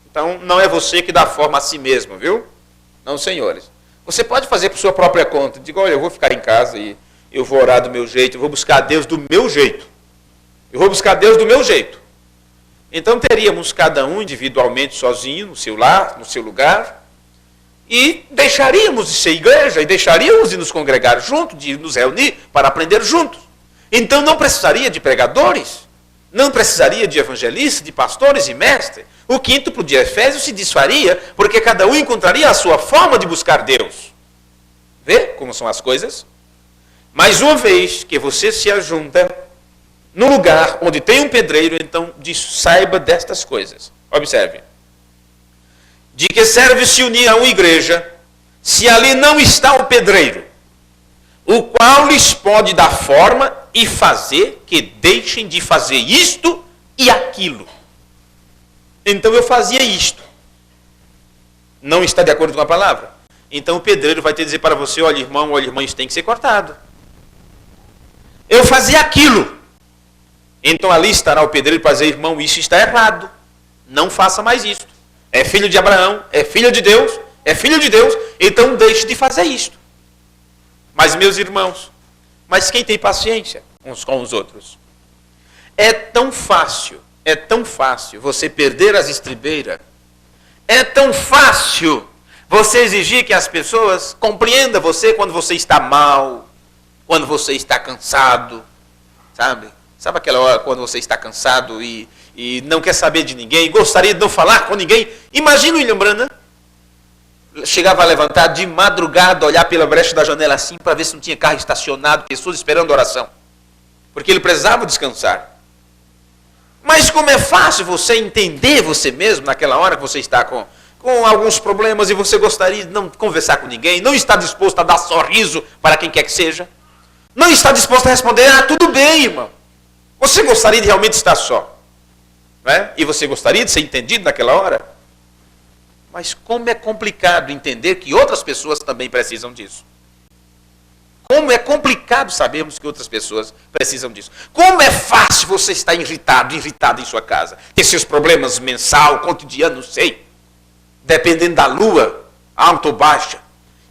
Então não é você que dá forma a si mesmo, viu? Não, senhores. Você pode fazer por sua própria conta. Diga, olha, eu vou ficar em casa e eu vou orar do meu jeito, eu vou buscar Deus do meu jeito. Eu vou buscar Deus do meu jeito. Então teríamos cada um individualmente, sozinho, no seu lar, no seu lugar, e deixaríamos de ser igreja, e deixaríamos de nos congregar juntos, de nos reunir para aprender juntos. Então não precisaria de pregadores, não precisaria de evangelistas, de pastores e mestres. O quíntuplo de Efésios se desfaria, porque cada um encontraria a sua forma de buscar Deus. Vê como são as coisas? Mas uma vez que você se ajunta no lugar onde tem um pedreiro, então saiba destas coisas. Observe. De que serve se unir a uma igreja, se ali não está o pedreiro, o qual lhes pode dar forma e fazer que deixem de fazer isto e aquilo. Então eu fazia isto. Não está de acordo com a palavra? Então o pedreiro vai ter que dizer para você, olha irmão, olha irmã, isso tem que ser cortado. Eu fazia aquilo. Então ali estará o pedreiro para dizer, irmão, isso está errado. Não faça mais isto. É filho de Abraão, é filho de Deus, então deixe de fazer isto. Mas, meus irmãos, mas quem tem paciência uns com os outros? É tão fácil você perder as estribeiras. É tão fácil você exigir que as pessoas compreendam você quando você está mal, quando você está cansado, sabe? Sabe aquela hora quando você está cansado e não quer saber de ninguém, gostaria de não falar com ninguém? Imagina o William Branham. Chegava a levantar de madrugada, olhar pela brecha da janela assim, para ver se não tinha carro estacionado, pessoas esperando oração. Porque ele precisava descansar. Mas como é fácil você entender você mesmo naquela hora que você está com alguns problemas e você gostaria de não conversar com ninguém, não está disposto a dar sorriso para quem quer que seja, não está disposto a responder, tudo bem, irmão. Você gostaria de realmente estar só, não é? E você gostaria de ser entendido naquela hora? Mas como é complicado entender que outras pessoas também precisam disso. Como é complicado sabermos que outras pessoas precisam disso. Como é fácil você estar irritada em sua casa. Ter seus problemas mensal, cotidiano, não sei. Dependendo da lua, alta ou baixa.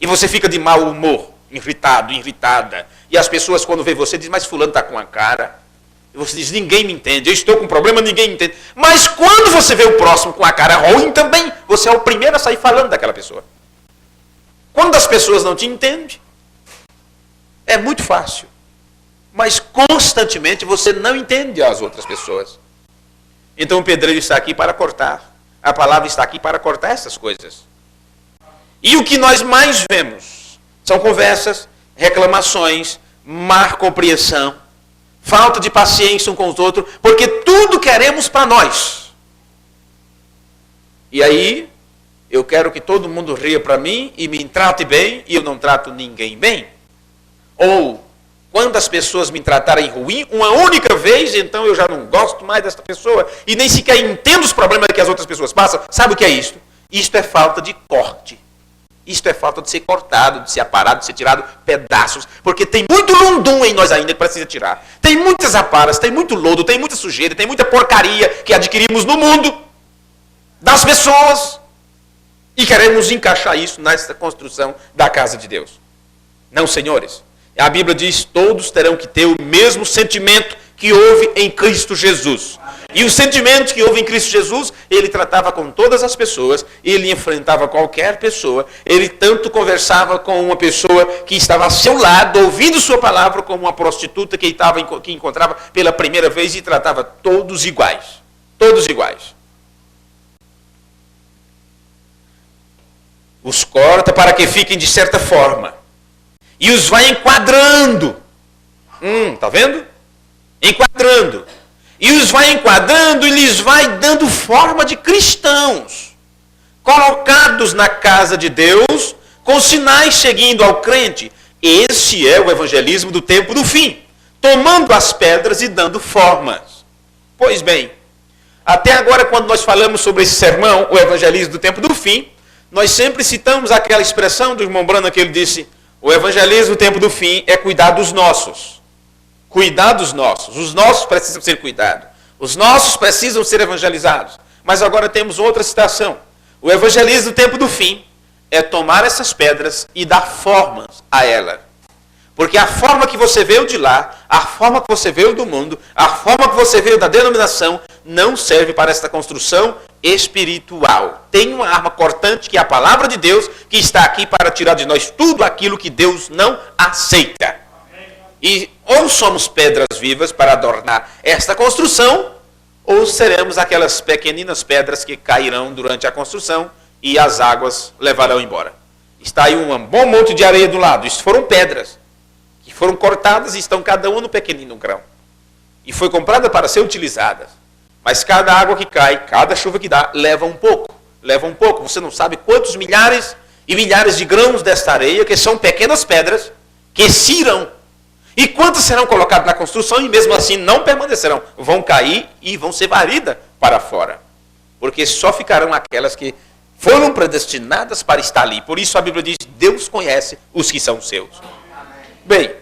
E você fica de mau humor, irritado, irritada. E as pessoas quando vê você dizem, mas fulano está com a cara. E você diz, ninguém me entende, eu estou com um problema, ninguém me entende. Mas quando você vê o próximo com a cara ruim também, você é o primeiro a sair falando daquela pessoa. Quando as pessoas não te entendem, é muito fácil. Mas constantemente você não entende as outras pessoas. Então o pedreiro está aqui para cortar. A palavra está aqui para cortar essas coisas. E o que nós mais vemos são conversas, reclamações, má compreensão, falta de paciência um com os outros, porque tudo queremos para nós. E aí, eu quero que todo mundo ria para mim e me trate bem, e eu não trato ninguém bem. Ou, quando as pessoas me tratarem ruim, uma única vez, então eu já não gosto mais dessa pessoa, e nem sequer entendo os problemas que as outras pessoas passam. Sabe o que é isto? Isto é falta de corte. Isto é falta de ser cortado, de ser aparado, de ser tirado pedaços. Porque tem muito lundum em nós ainda que precisa tirar. Tem muitas aparas, tem muito lodo, tem muita sujeira, tem muita porcaria que adquirimos no mundo, das pessoas. E queremos encaixar isso nessa construção da casa de Deus. Não, senhores. A Bíblia diz, todos terão que ter o mesmo sentimento que houve em Cristo Jesus. E o sentimento que houve em Cristo Jesus, ele tratava com todas as pessoas, ele enfrentava qualquer pessoa, ele tanto conversava com uma pessoa que estava ao seu lado, ouvindo sua palavra, como uma prostituta que encontrava pela primeira vez e tratava todos iguais. Todos iguais. Os corta para que fiquem de certa forma. E os vai enquadrando. Tá vendo? Enquadrando. E os vai enquadrando e lhes vai dando forma de cristãos. Colocados na casa de Deus, com sinais seguindo ao crente. Esse é o evangelismo do tempo do fim. Tomando as pedras e dando formas. Pois bem, até agora quando nós falamos sobre esse sermão, o evangelismo do tempo do fim, nós sempre citamos aquela expressão do irmão Branham que ele disse, o evangelismo do tempo do fim é cuidar dos nossos. Cuidar dos nossos. Os nossos precisam ser cuidados. Os nossos precisam ser evangelizados. Mas agora temos outra citação. O evangelismo do tempo do fim é tomar essas pedras e dar formas a elas. Porque a forma que você veio de lá, a forma que você veio do mundo, a forma que você veio da denominação, não serve para esta construção espiritual. Tem uma arma cortante que é a palavra de Deus, que está aqui para tirar de nós tudo aquilo que Deus não aceita. E ou somos pedras vivas para adornar esta construção, ou seremos aquelas pequeninas pedras que cairão durante a construção e as águas levarão embora. Está aí um bom monte de areia do lado. Isso foram pedras que foram cortadas e estão cada uma no pequenino grão. E foi comprada para ser utilizadas. Mas cada água que cai, cada chuva que dá, leva um pouco. Leva um pouco. Você não sabe quantos milhares e milhares de grãos desta areia, que são pequenas pedras, que se irão. E quantas serão colocadas na construção e mesmo assim não permanecerão. Vão cair e vão ser varridas para fora. Porque só ficarão aquelas que foram predestinadas para estar ali. Por isso a Bíblia diz, Deus conhece os que são seus. Bem,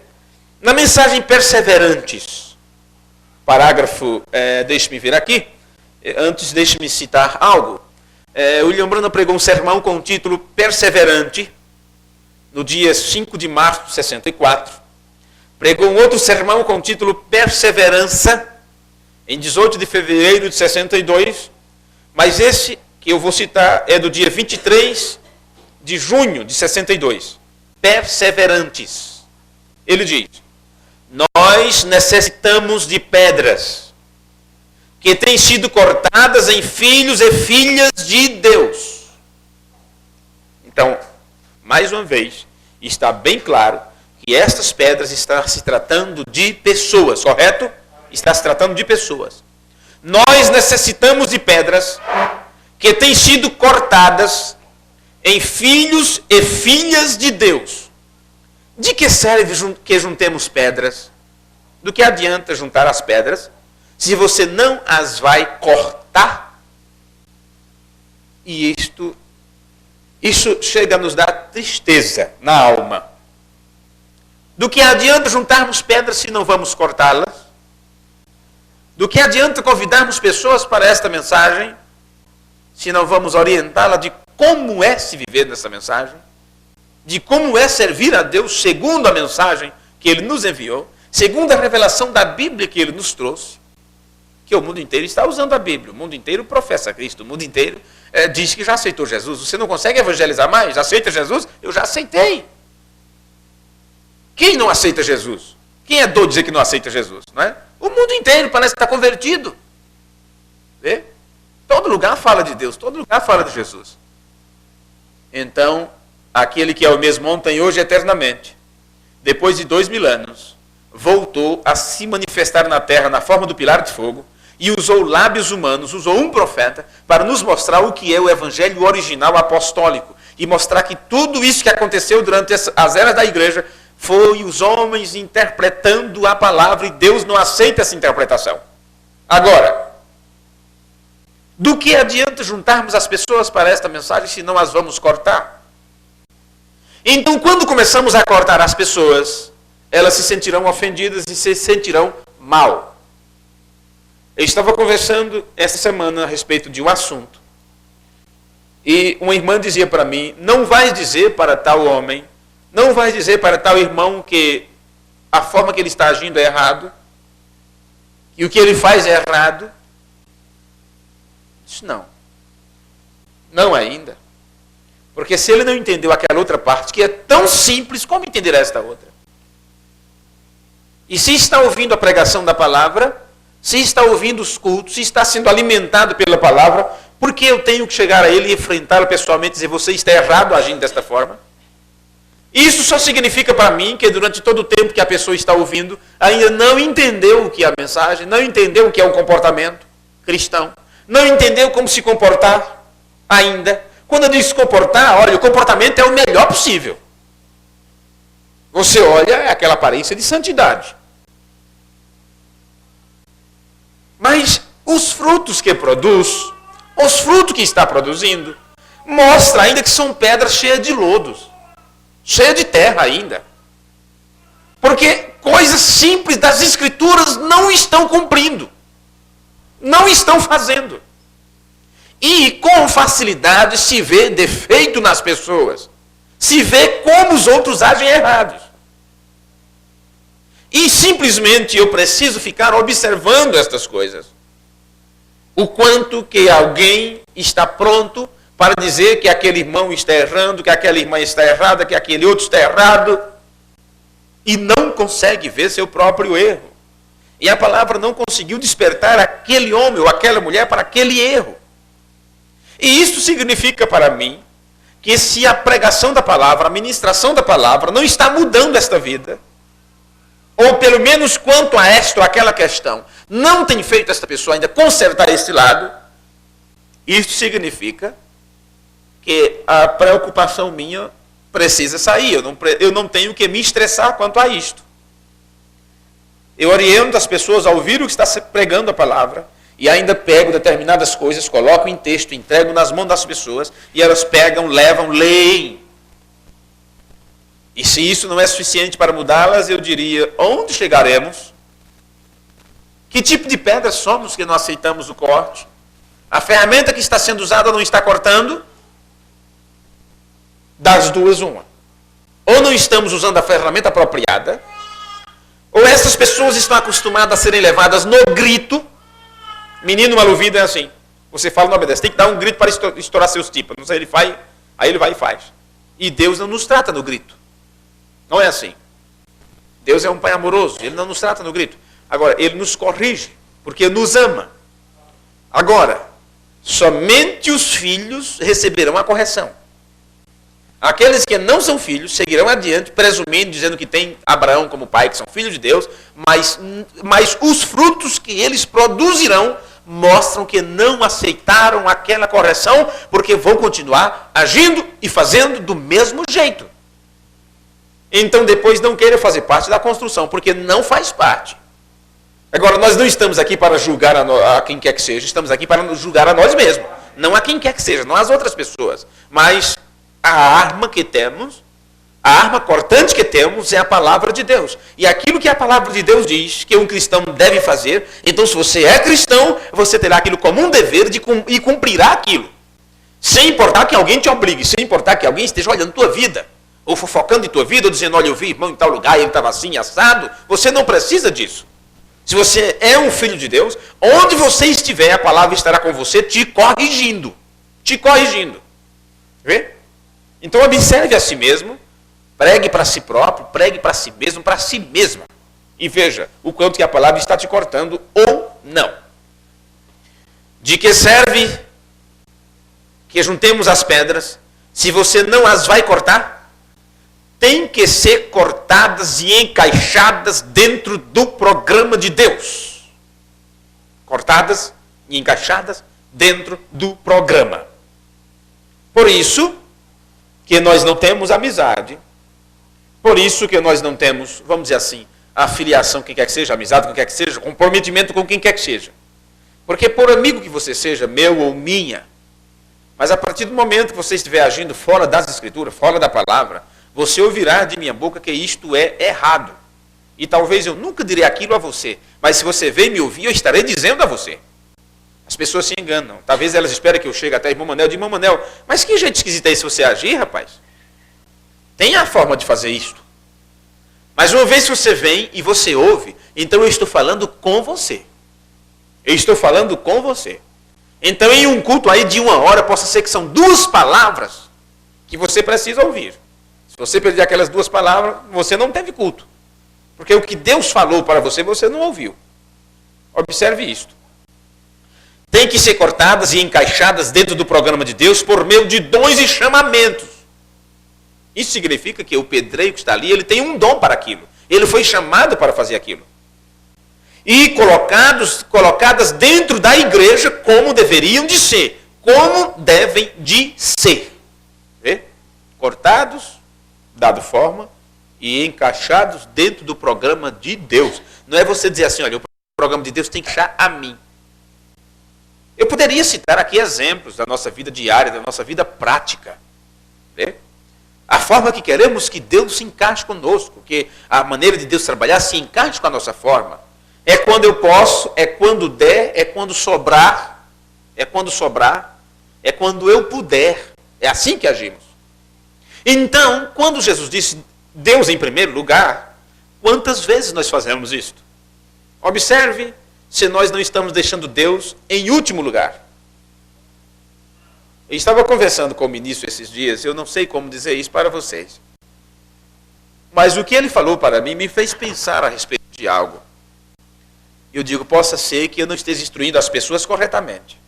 na mensagem Perseverantes, parágrafo, deixe-me ver aqui, Antes, deixe-me citar algo. William Branham pregou um sermão com o título Perseverante, no dia 5 de março de 64. Pregou um outro sermão com o título Perseverança, em 18 de fevereiro de 62. Mas esse que eu vou citar é do dia 23 de junho de 62. Perseverantes. Ele diz: nós necessitamos de pedras que têm sido cortadas em filhos e filhas de Deus. Então, mais uma vez, está bem claro que estas pedras estão se tratando de pessoas, correto? Está se tratando de pessoas. Nós necessitamos de pedras que têm sido cortadas em filhos e filhas de Deus. De que serve que juntemos pedras? Do que adianta juntar as pedras se você não as vai cortar? E isso chega a nos dar tristeza na alma. Do que adianta juntarmos pedras se não vamos cortá-las? Do que adianta convidarmos pessoas para esta mensagem se não vamos orientá-la de como é se viver nessa mensagem? De como é servir a Deus segundo a mensagem que Ele nos enviou, segundo a revelação da Bíblia que Ele nos trouxe? Que o mundo inteiro está usando a Bíblia, o mundo inteiro professa Cristo, o mundo inteiro diz que já aceitou Jesus. Você não consegue evangelizar mais? Aceita Jesus? Eu já aceitei. Quem não aceita Jesus? Quem é doido dizer que não aceita Jesus? Não é? O mundo inteiro parece estar convertido. Vê? Todo lugar fala de Deus, todo lugar fala de Jesus. Então, aquele que é o mesmo ontem, hoje e eternamente, depois de 2000 anos, voltou a se manifestar na terra na forma do pilar de fogo e usou lábios humanos, usou um profeta para nos mostrar o que é o evangelho original apostólico e mostrar que tudo isso que aconteceu durante as eras da igreja foi os homens interpretando a palavra e Deus não aceita essa interpretação. Agora, do que adianta juntarmos as pessoas para esta mensagem se não as vamos cortar? Então, quando começamos a cortar as pessoas, elas se sentirão ofendidas e se sentirão mal. Eu estava conversando essa semana a respeito de um assunto. E uma irmã dizia para mim: não vais dizer para tal homem, não vais dizer para tal irmão que a forma que ele está agindo é errado, e o que ele faz é errado. Disse: não. Não ainda. Porque se ele não entendeu aquela outra parte, que é tão simples, como entenderá esta outra? E se está ouvindo a pregação da palavra, se está ouvindo os cultos, se está sendo alimentado pela palavra, por que eu tenho que chegar a ele e enfrentá-lo pessoalmente e dizer: você está errado agindo desta forma? Isso só significa para mim que durante todo o tempo que a pessoa está ouvindo, ainda não entendeu o que é a mensagem, não entendeu o que é um comportamento cristão, não entendeu como se comportar ainda. Quando eu digo se comportar, olha, o comportamento é o melhor possível. Você olha aquela aparência de santidade. Mas os frutos que produz, os frutos que está produzindo, mostra ainda que são pedras cheias de lodos, cheias de terra ainda. Porque coisas simples das Escrituras não estão cumprindo, não estão fazendo. E com facilidade se vê defeito nas pessoas, se vê como os outros agem errados. E simplesmente eu preciso ficar observando estas coisas. O quanto que alguém está pronto para dizer que aquele irmão está errando, que aquela irmã está errada, que aquele outro está errado, e não consegue ver seu próprio erro. E a palavra não conseguiu despertar aquele homem ou aquela mulher para aquele erro. E isso significa para mim que se a pregação da palavra, a ministração da palavra não está mudando esta vida, ou pelo menos quanto a esta ou aquela questão, não tem feito esta pessoa ainda consertar esse lado, isso significa que a preocupação minha precisa sair. Eu não tenho que me estressar quanto a isto. Eu oriento as pessoas a ouvir o que está pregando a palavra, e ainda pego determinadas coisas, coloco em texto, entrego nas mãos das pessoas, e elas pegam, levam, leem. E se isso não é suficiente para mudá-las, eu diria: onde chegaremos? Que tipo de pedra somos que não aceitamos o corte? A ferramenta que está sendo usada não está cortando? Das duas, uma. Ou não estamos usando a ferramenta apropriada, ou essas pessoas estão acostumadas a serem levadas no grito. Menino maluvido é assim. Você fala, não obedece. Tem que dar um grito para estourar seus tímpanos. Não sei, ele faz, aí ele vai e faz. E Deus não nos trata no grito. Não é assim. Deus é um pai amoroso. Ele não nos trata no grito. Agora, ele nos corrige, porque nos ama. Agora, somente os filhos receberão a correção. Aqueles que não são filhos seguirão adiante, presumindo, dizendo que tem Abraão como pai, que são filhos de Deus, mas os frutos que eles produzirão mostram que não aceitaram aquela correção, porque vão continuar agindo e fazendo do mesmo jeito. Então depois não queiram fazer parte da construção, porque não faz parte. Agora, nós não estamos aqui para julgar a quem quer que seja, estamos aqui para nos julgar a nós mesmos. Não a quem quer que seja, não às outras pessoas. Mas a arma que temos, a arma cortante que temos é a palavra de Deus. E aquilo que a palavra de Deus diz que um cristão deve fazer, então se você é cristão, você terá aquilo como um dever e cumprirá aquilo. Sem importar que alguém te obrigue, sem importar que alguém esteja olhando tua vida, ou fofocando em tua vida, ou dizendo, olha, eu vi irmão em tal lugar, ele estava assim, assado. Você não precisa disso. Se você é um filho de Deus, onde você estiver, a palavra estará com você te corrigindo. Te corrigindo. Vê? Então observe a si mesmo, pregue para si próprio, pregue para si mesmo, para si mesma. E veja o quanto que a palavra está te cortando ou não. De que serve que juntemos as pedras, se você não as vai cortar? Tem que ser cortadas e encaixadas dentro do programa de Deus. Cortadas e encaixadas dentro do programa. Por isso que nós não temos amizade. Por isso que nós não temos, vamos dizer assim, afiliação, quem quer que seja, amizade, quem quer que seja, comprometimento com quem quer que seja. Porque por amigo que você seja, meu ou minha, mas a partir do momento que você estiver agindo fora das Escrituras, fora da palavra, você ouvirá de minha boca que isto é errado. E talvez eu nunca direi aquilo a você, mas se você vem me ouvir, eu estarei dizendo a você. As pessoas se enganam. Talvez elas esperem que eu chegue até irmão Manel, de irmão Manel, mas que jeito esquisito é esse você agir, rapaz? Tem a forma de fazer isto. Mas uma vez que você vem e você ouve, então eu estou falando com você. Eu estou falando com você. Então em um culto aí de 1 hora, possa ser que são 2 palavras que você precisa ouvir. Se você perder aquelas 2 palavras, você não teve culto. Porque o que Deus falou para você, você não ouviu. Observe isto. Tem que ser cortadas e encaixadas dentro do programa de Deus por meio de dons e chamamentos. Isso significa que o pedreiro que está ali, ele tem um dom para aquilo. Ele foi chamado para fazer aquilo. E colocadas dentro da igreja como deveriam de ser. Como devem de ser. Vê? Cortados, dado forma e encaixados dentro do programa de Deus. Não é você dizer assim, olha, o programa de Deus tem que encaixar a mim. Eu poderia citar aqui exemplos da nossa vida diária, da nossa vida prática. Vê? A forma que queremos que Deus se encaixe conosco, que a maneira de Deus trabalhar se encaixe com a nossa forma. É quando eu posso, é quando der, é quando sobrar, é quando eu puder. É assim que agimos. Então, quando Jesus disse Deus em primeiro lugar, quantas vezes nós fazemos isto? Observe se nós não estamos deixando Deus em último lugar. Eu estava conversando com o ministro esses dias, eu não sei como dizer isso para vocês. Mas o que ele falou para mim me fez pensar a respeito de algo. Eu digo, possa ser que eu não esteja instruindo as pessoas corretamente.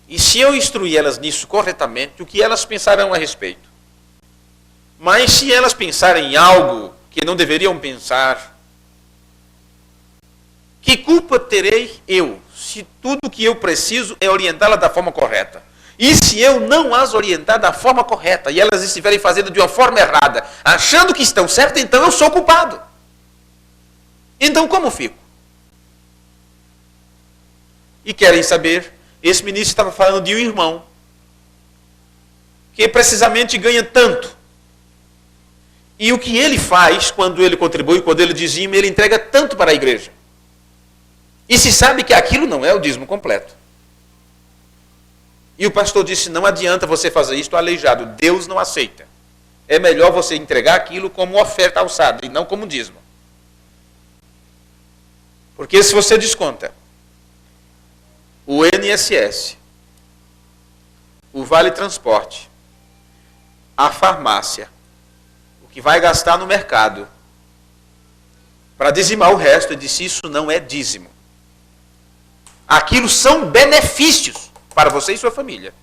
E se eu instruir elas nisso corretamente, o que elas pensarão a respeito? Mas se elas pensarem em algo que não deveriam pensar, que culpa terei eu, se tudo que eu preciso é orientá-la da forma correta? E se eu não as orientar da forma correta, e elas estiverem fazendo de uma forma errada, achando que estão certas, então eu sou culpado. Então como fico? E querem saber, esse ministro estava falando de um irmão, que precisamente ganha tanto. E o que ele faz quando ele contribui, quando ele dizima, ele entrega tanto para a igreja. E se sabe que aquilo não é o dízimo completo. E o pastor disse, não adianta você fazer isso aleijado, Deus não aceita. É melhor você entregar aquilo como oferta alçada e não como dízimo. Porque se você desconta o INSS, o Vale Transporte, a farmácia, o que vai gastar no mercado, para dizimar o resto, ele disse, isso não é dízimo. Aquilo são benefícios para você e sua família.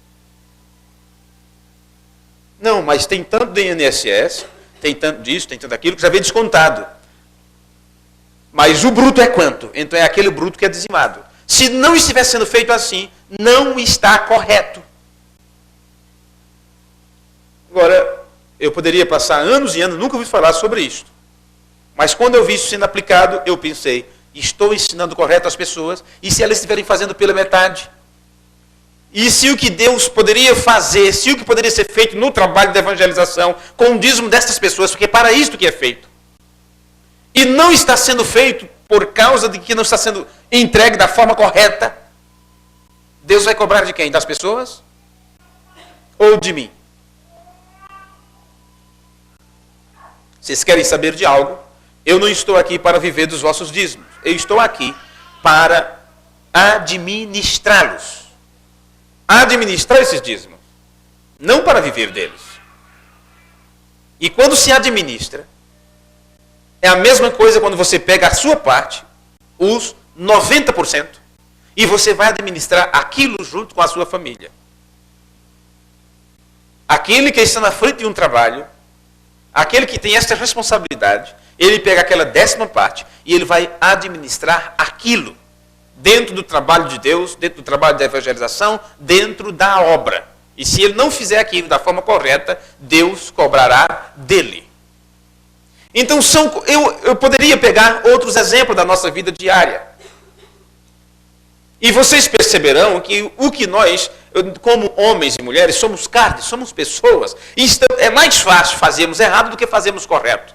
Não, mas tem tanto do INSS, tem tanto disso, tem tanto daquilo, que já vem descontado. Mas o bruto é quanto? Então é aquele bruto que é dizimado. Se não estiver sendo feito assim, não está correto. Agora, eu poderia passar anos e anos, nunca ouvi falar sobre isso. Mas quando eu vi isso sendo aplicado, eu pensei, estou ensinando correto às pessoas, e se elas estiverem fazendo pela metade? E se o que Deus poderia fazer, se o que poderia ser feito no trabalho de evangelização, com o dízimo destas pessoas, porque é para isto que é feito, e não está sendo feito por causa de que não está sendo entregue da forma correta, Deus vai cobrar de quem? Das pessoas? Ou de mim? Vocês querem saber de algo? Eu não estou aqui para viver dos vossos dízimos. Eu estou aqui para administrá-los. Administrar esses dízimos. Não para viver deles. E quando se administra, é a mesma coisa quando você pega a sua parte, os 90%, e você vai administrar aquilo junto com a sua família. Aquele que está na frente de um trabalho, aquele que tem esta responsabilidade, ele pega aquela 10ª parte e ele vai administrar aquilo dentro do trabalho de Deus, dentro do trabalho da evangelização, dentro da obra. E se ele não fizer aquilo da forma correta, Deus cobrará dele. Então, eu poderia pegar outros exemplos da nossa vida diária. E vocês perceberão que o que nós, como homens e mulheres, somos carne, somos pessoas. E é mais fácil fazermos errado do que fazermos correto.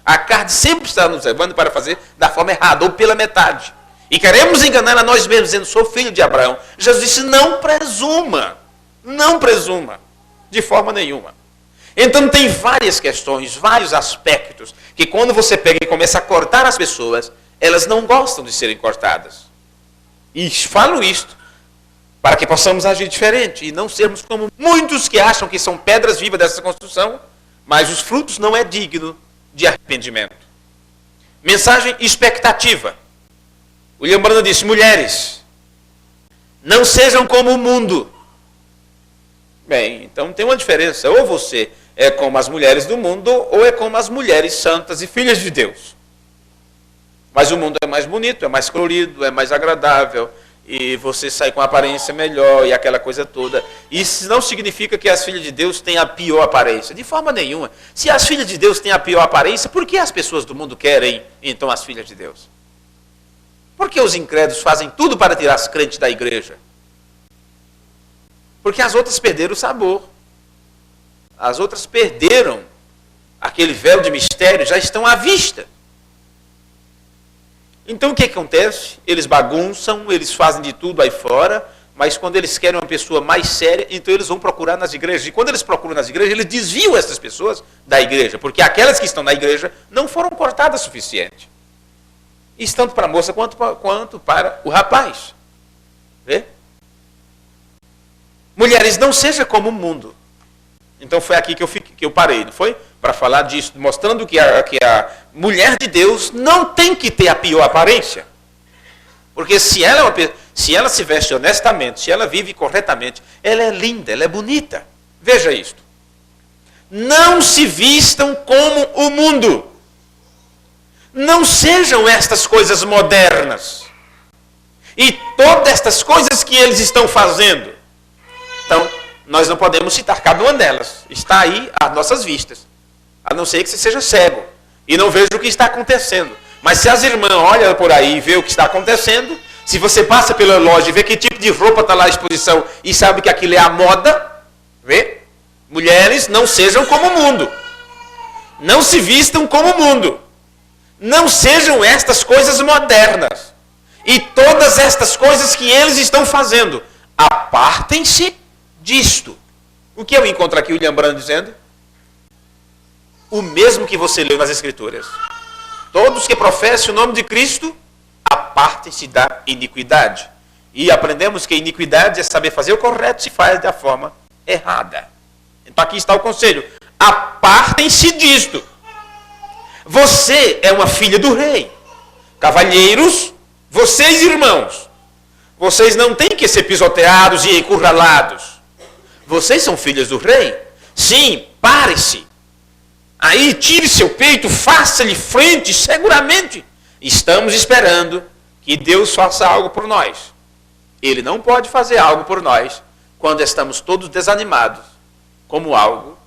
A carne sempre está nos levando para fazer da forma errada, ou pela metade. E queremos enganar a nós mesmos, dizendo, sou filho de Abraão. Jesus disse, não presuma. Não presuma. De forma nenhuma. Então tem várias questões, vários aspectos, que quando você pega e começa a cortar as pessoas, elas não gostam de serem cortadas. E falo isto para que possamos agir diferente e não sermos como muitos que acham que são pedras vivas dessa construção, mas os frutos não é digno de arrependimento. Mensagem expectativa. William Branham disse, mulheres, não sejam como o mundo. Bem, então tem uma diferença. Ou você é como as mulheres do mundo, ou é como as mulheres santas e filhas de Deus. Mas o mundo é mais bonito, é mais colorido, é mais agradável, e você sai com uma aparência melhor e aquela coisa toda. Isso não significa que as filhas de Deus têm a pior aparência. De forma nenhuma. Se as filhas de Deus têm a pior aparência, por que as pessoas do mundo querem, então, as filhas de Deus? Por que os incrédulos fazem tudo para tirar as crentes da igreja? Porque as outras perderam o sabor. As outras perderam aquele véu de mistério, já estão à vista. Então o que acontece? Eles bagunçam, eles fazem de tudo aí fora, mas quando eles querem uma pessoa mais séria, então eles vão procurar nas igrejas. E quando eles procuram nas igrejas, eles desviam essas pessoas da igreja, porque aquelas que estão na igreja não foram cortadas o suficiente. Isso tanto para a moça quanto para o rapaz. Vê? Mulheres, não seja como o mundo. Então foi aqui que eu parei, não foi? Para falar disso, mostrando que a mulher de Deus não tem que ter a pior aparência. Porque se ela se veste honestamente, se ela vive corretamente, ela é linda, ela é bonita. Veja isto. Não se vistam como o mundo. Não sejam estas coisas modernas. E todas estas coisas que eles estão fazendo. Então, nós não podemos citar cada uma delas. Está aí às nossas vistas. A não ser que você seja cego e não veja o que está acontecendo. Mas se as irmãs olham por aí e vê o que está acontecendo, se você passa pela loja e vê que tipo de roupa está lá à exposição e sabe que aquilo é a moda, vê? Mulheres, não sejam como o mundo. Não se vistam como o mundo. Não sejam estas coisas modernas. E todas estas coisas que eles estão fazendo, apartem-se disto. O que eu encontro aqui, William Branham dizendo? O mesmo que você leu nas Escrituras. Todos que professem o nome de Cristo, apartem-se da iniquidade. E aprendemos que iniquidade é saber fazer o correto se faz da forma errada. Então aqui está o conselho. Apartem-se disto. Você é uma filha do rei. Cavalheiros, vocês irmãos, vocês não têm que ser pisoteados e encurralados. Vocês são filhas do rei. Sim, pare-se. Aí tire seu peito, faça-lhe frente, seguramente. Estamos esperando que Deus faça algo por nós. Ele não pode fazer algo por nós quando estamos todos desanimados, como algo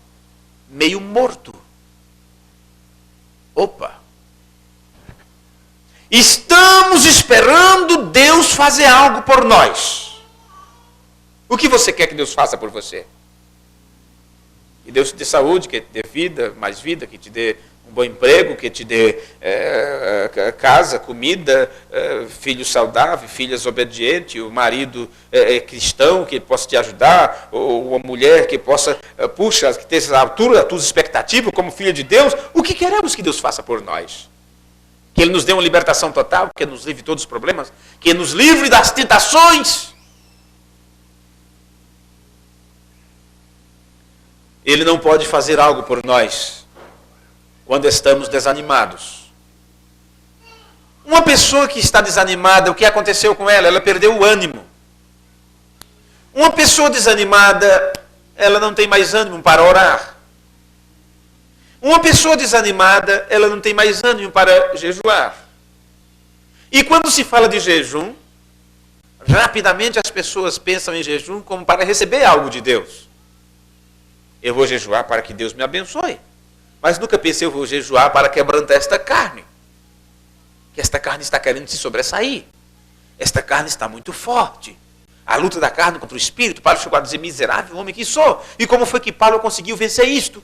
meio morto. Opa! Estamos esperando Deus fazer algo por nós. O que você quer que Deus faça por você? Que Deus te dê saúde, que te dê vida, mais vida, que te dê um bom emprego, que te dê casa, comida, filhos saudáveis, filhas obedientes, o marido cristão que possa te ajudar, ou uma mulher que possa, que tenha a altura das tuas expectativas como filha de Deus. O que queremos que Deus faça por nós? Que Ele nos dê uma libertação total, que Ele nos livre de todos os problemas, que Ele nos livre das tentações. Ele não pode fazer algo por nós quando estamos desanimados. Uma pessoa que está desanimada, o que aconteceu com ela? Ela perdeu o ânimo. Uma pessoa desanimada, ela não tem mais ânimo para orar. Uma pessoa desanimada, ela não tem mais ânimo para jejuar. E quando se fala de jejum, rapidamente as pessoas pensam em jejum como para receber algo de Deus. Eu vou jejuar para que Deus me abençoe. Mas nunca pensei, eu vou jejuar para quebrantar esta carne. Que esta carne está querendo se sobressair. Esta carne está muito forte. A luta da carne contra o espírito. Paulo chegou a dizer, miserável homem que sou. E como foi que Paulo conseguiu vencer isto?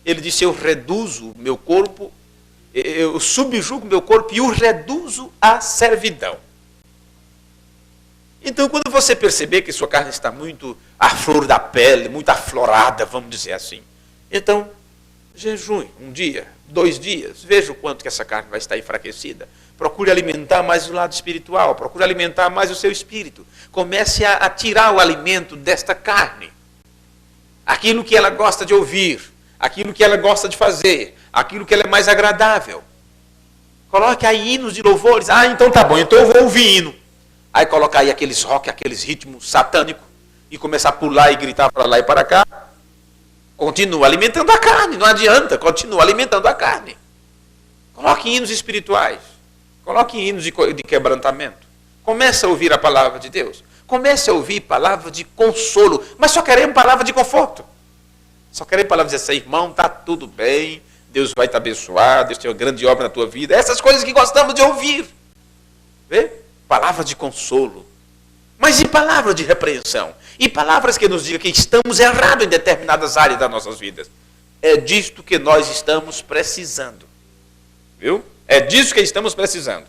Ele disse, eu reduzo meu corpo, eu subjugo meu corpo e o reduzo à servidão. Então, quando você perceber que sua carne está muito à flor da pele, muito aflorada, vamos dizer assim, então, jejue um dia, 2 dias, veja o quanto que essa carne vai estar enfraquecida. Procure alimentar mais o lado espiritual, procure alimentar mais o seu espírito. Comece a tirar o alimento desta carne. Aquilo que ela gosta de ouvir, aquilo que ela gosta de fazer, aquilo que ela é mais agradável. Coloque aí hinos de louvores. Ah, então tá bom, então eu vou ouvir hino. Aí colocar aí aqueles rock, aqueles ritmos satânicos e começar a pular e gritar para lá e para cá. Continua alimentando a carne, não adianta, continua alimentando a carne. Coloque hinos espirituais, coloque hinos de quebrantamento. Comece a ouvir a palavra de Deus. Comece a ouvir palavra de consolo, mas só queremos palavra de conforto. Só queremos palavra de dizer assim, irmão, está tudo bem, Deus vai te abençoar, Deus tem uma grande obra na tua vida. Essas coisas que gostamos de ouvir. Vê? Palavra de consolo. Mas e palavra de repreensão? E palavras que nos digam que estamos errados em determinadas áreas das nossas vidas. É disto que nós estamos precisando. Viu? É disso que estamos precisando.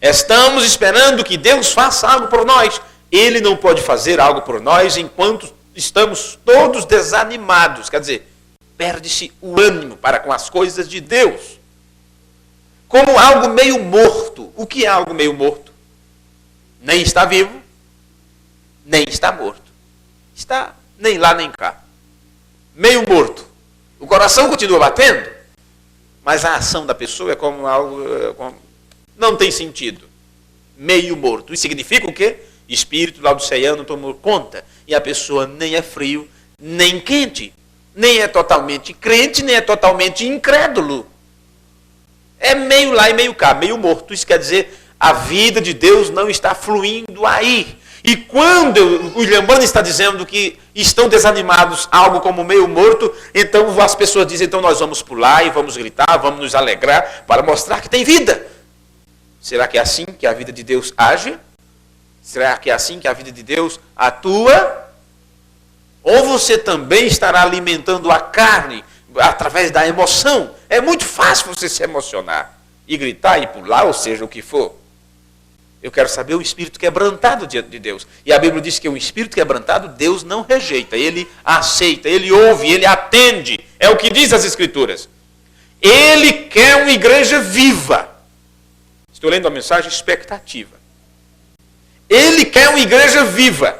Estamos esperando que Deus faça algo por nós. Ele não pode fazer algo por nós enquanto estamos todos desanimados. Quer dizer, perde-se o ânimo para com as coisas de Deus. Como algo meio morto. O que é algo meio morto? Nem está vivo, nem está morto. Está nem lá nem cá. Meio morto. O coração continua batendo, mas a ação da pessoa é como algo... não tem sentido. Meio morto. Isso significa o quê? Espírito laodiceano tomou conta. E a pessoa nem é frio, nem quente. Nem é totalmente crente, nem é totalmente incrédulo. É meio lá e meio cá. Meio morto. Isso quer dizer... a vida de Deus não está fluindo aí. E quando o William Branham está dizendo que estão desanimados, algo como meio morto, então as pessoas dizem, então nós vamos pular e vamos gritar, vamos nos alegrar para mostrar que tem vida. Será que é assim que a vida de Deus age? Será que é assim que a vida de Deus atua? Ou você também estará alimentando a carne através da emoção? É muito fácil você se emocionar e gritar e pular, ou seja, o que for. Eu quero saber o espírito quebrantado diante de Deus. E a Bíblia diz que o espírito quebrantado, Deus não rejeita. Ele aceita, ele ouve, ele atende. É o que diz as Escrituras. Ele quer uma igreja viva. Estou lendo a mensagem expectativa. Ele quer uma igreja viva.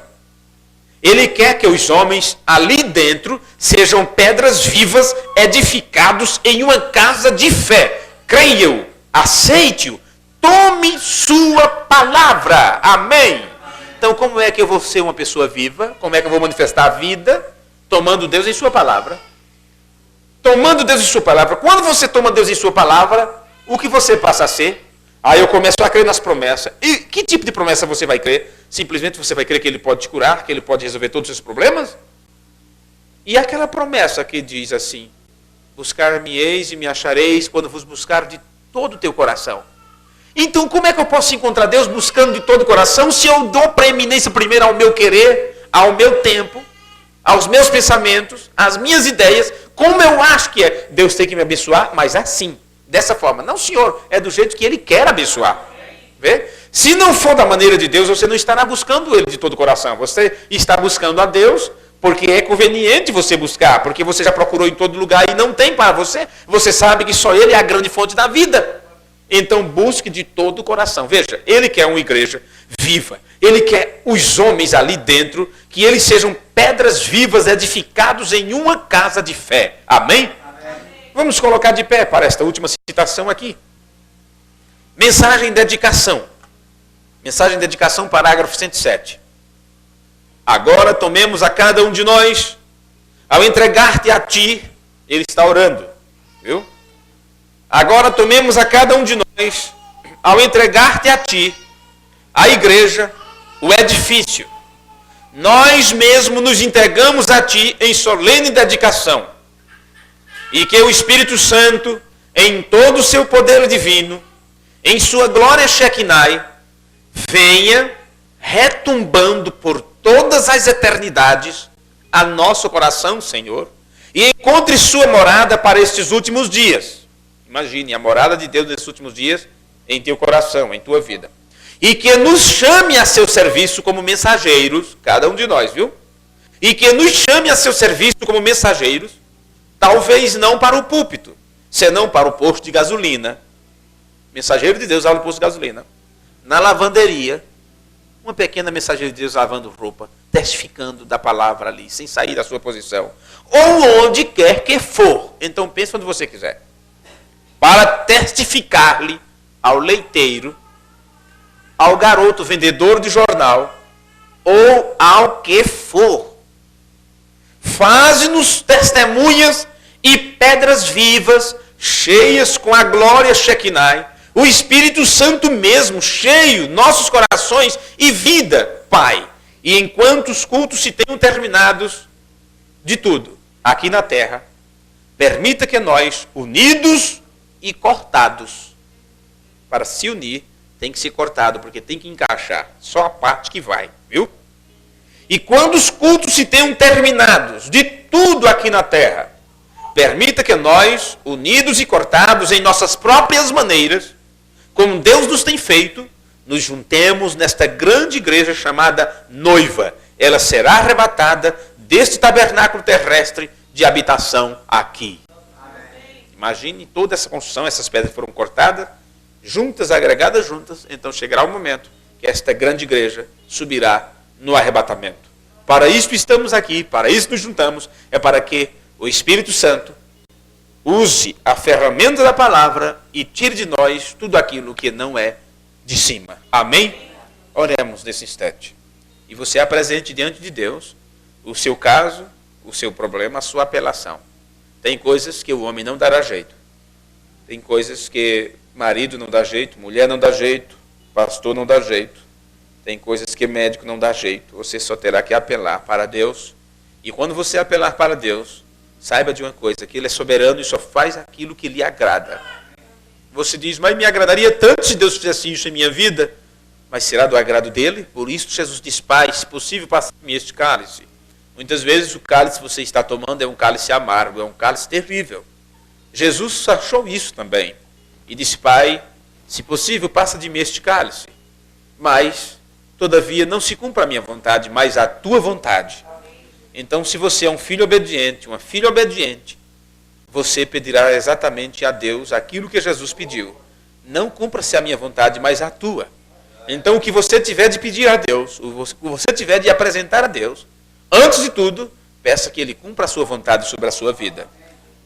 Ele quer que os homens ali dentro sejam pedras vivas, edificados em uma casa de fé. Creia-o, aceite-o, tome sua palavra. Amém? Então, como é que eu vou ser uma pessoa viva? Como é que eu vou manifestar a vida? Tomando Deus em sua palavra. Tomando Deus em sua palavra. Quando você toma Deus em sua palavra, o que você passa a ser? Aí eu começo a crer nas promessas. E que tipo de promessa você vai crer? Simplesmente você vai crer que Ele pode te curar, que Ele pode resolver todos os seus problemas? E aquela promessa que diz assim: buscar-me-eis e me achareis quando vos buscar de todo o teu coração. Então como é que eu posso encontrar Deus buscando de todo o coração se eu dou preeminência primeiro ao meu querer, ao meu tempo, aos meus pensamentos, às minhas ideias, como eu acho que é? Deus tem que me abençoar, mas assim, dessa forma. Não, Senhor, é do jeito que Ele quer abençoar. Vê? Se não for da maneira de Deus, você não estará buscando Ele de todo o coração. Você está buscando a Deus porque é conveniente você buscar, porque você já procurou em todo lugar e não tem para você. Você sabe que só Ele é a grande fonte da vida. Então busque de todo o coração. Veja, Ele quer uma igreja viva. Ele quer os homens ali dentro, que eles sejam pedras vivas edificados em uma casa de fé. Amém? Vamos colocar de pé para esta última citação aqui. Mensagem de dedicação. Mensagem de dedicação, parágrafo 107. Agora tomemos a cada um de nós, ao entregar-te a ti, ele está orando, viu? Agora tomemos a cada um de nós, ao entregar-te a ti, a igreja, o edifício. Nós mesmos nos entregamos a ti em solene dedicação. E que o Espírito Santo, em todo o seu poder divino, em sua glória Shekinah, venha retumbando por todas as eternidades a nosso coração, Senhor, e encontre sua morada para estes últimos dias. Imagine a morada de Deus nesses últimos dias em teu coração, em tua vida. E que nos chame a seu serviço como mensageiros, cada um de nós, viu? E que nos chame a seu serviço como mensageiros, talvez não para o púlpito, senão para o posto de gasolina. Mensageiro de Deus lá no posto de gasolina. Na lavanderia, uma pequena mensageira de Deus lavando roupa, testificando da palavra ali, sem sair da sua posição. Ou onde quer que for. Então pense onde você quiser. Para testificar-lhe ao leiteiro, ao garoto vendedor de jornal, ou ao que for. Faze-nos testemunhas e pedras vivas, cheias com a glória Shekinah, o Espírito Santo mesmo, cheio, nossos corações e vida, Pai. E enquanto os cultos se tenham terminados de tudo, aqui na terra, permita que nós, unidos e cortados, para se unir, tem que ser cortado, porque tem que encaixar, só a parte que vai, viu? E quando os cultos se tenham terminados de tudo aqui na terra, permita que nós, unidos e cortados em nossas próprias maneiras, como Deus nos tem feito, nos juntemos nesta grande igreja chamada noiva. Ela será arrebatada deste tabernáculo terrestre de habitação aqui. Amém. Imagine toda essa construção, essas pedras foram cortadas, juntas, agregadas juntas, então chegará o momento que esta grande igreja subirá no arrebatamento. Para isso estamos aqui, para isso nos juntamos, é para que o Espírito Santo use a ferramenta da palavra e tire de nós tudo aquilo que não é de cima. Amém? Oremos nesse instante. E você apresente diante de Deus o seu caso, o seu problema, a sua apelação. Tem coisas que o homem não dará jeito. Tem coisas que marido não dá jeito, mulher não dá jeito, pastor não dá jeito. Tem coisas que médico não dá jeito. Você só terá que apelar para Deus. E quando você apelar para Deus, saiba de uma coisa, que Ele é soberano e só faz aquilo que lhe agrada. Você diz, mas me agradaria tanto se Deus fizesse isso em minha vida. Mas será do agrado dele? Por isso Jesus diz, Pai, se possível, passe-me este cálice. Muitas vezes o cálice que você está tomando é um cálice amargo, é um cálice terrível. Jesus achou isso também. E disse, Pai, se possível, passa de mim este cálice. mas, todavia, não se cumpra a minha vontade, mas a tua vontade. Então, se você é um filho obediente, uma filha obediente, você pedirá exatamente a Deus aquilo que Jesus pediu. Não cumpra-se a minha vontade, mas a tua. Então, o que você tiver de pedir a Deus, o que você tiver de apresentar a Deus, antes de tudo, peça que Ele cumpra a sua vontade sobre a sua vida.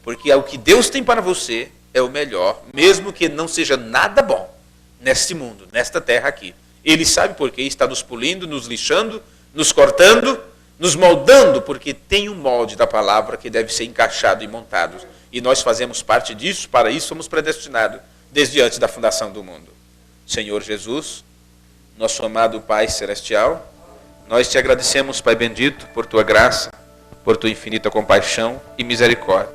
Porque o que Deus tem para você é o melhor, mesmo que não seja nada bom neste mundo, nesta terra aqui. Ele sabe por quê, está nos polindo, nos lixando, nos cortando, nos moldando, porque tem um molde da palavra que deve ser encaixado e montado. E nós fazemos parte disso, para isso somos predestinados, desde antes da fundação do mundo. Senhor Jesus, nosso amado Pai Celestial, nós te agradecemos, Pai bendito, por tua graça, por tua infinita compaixão e misericórdia.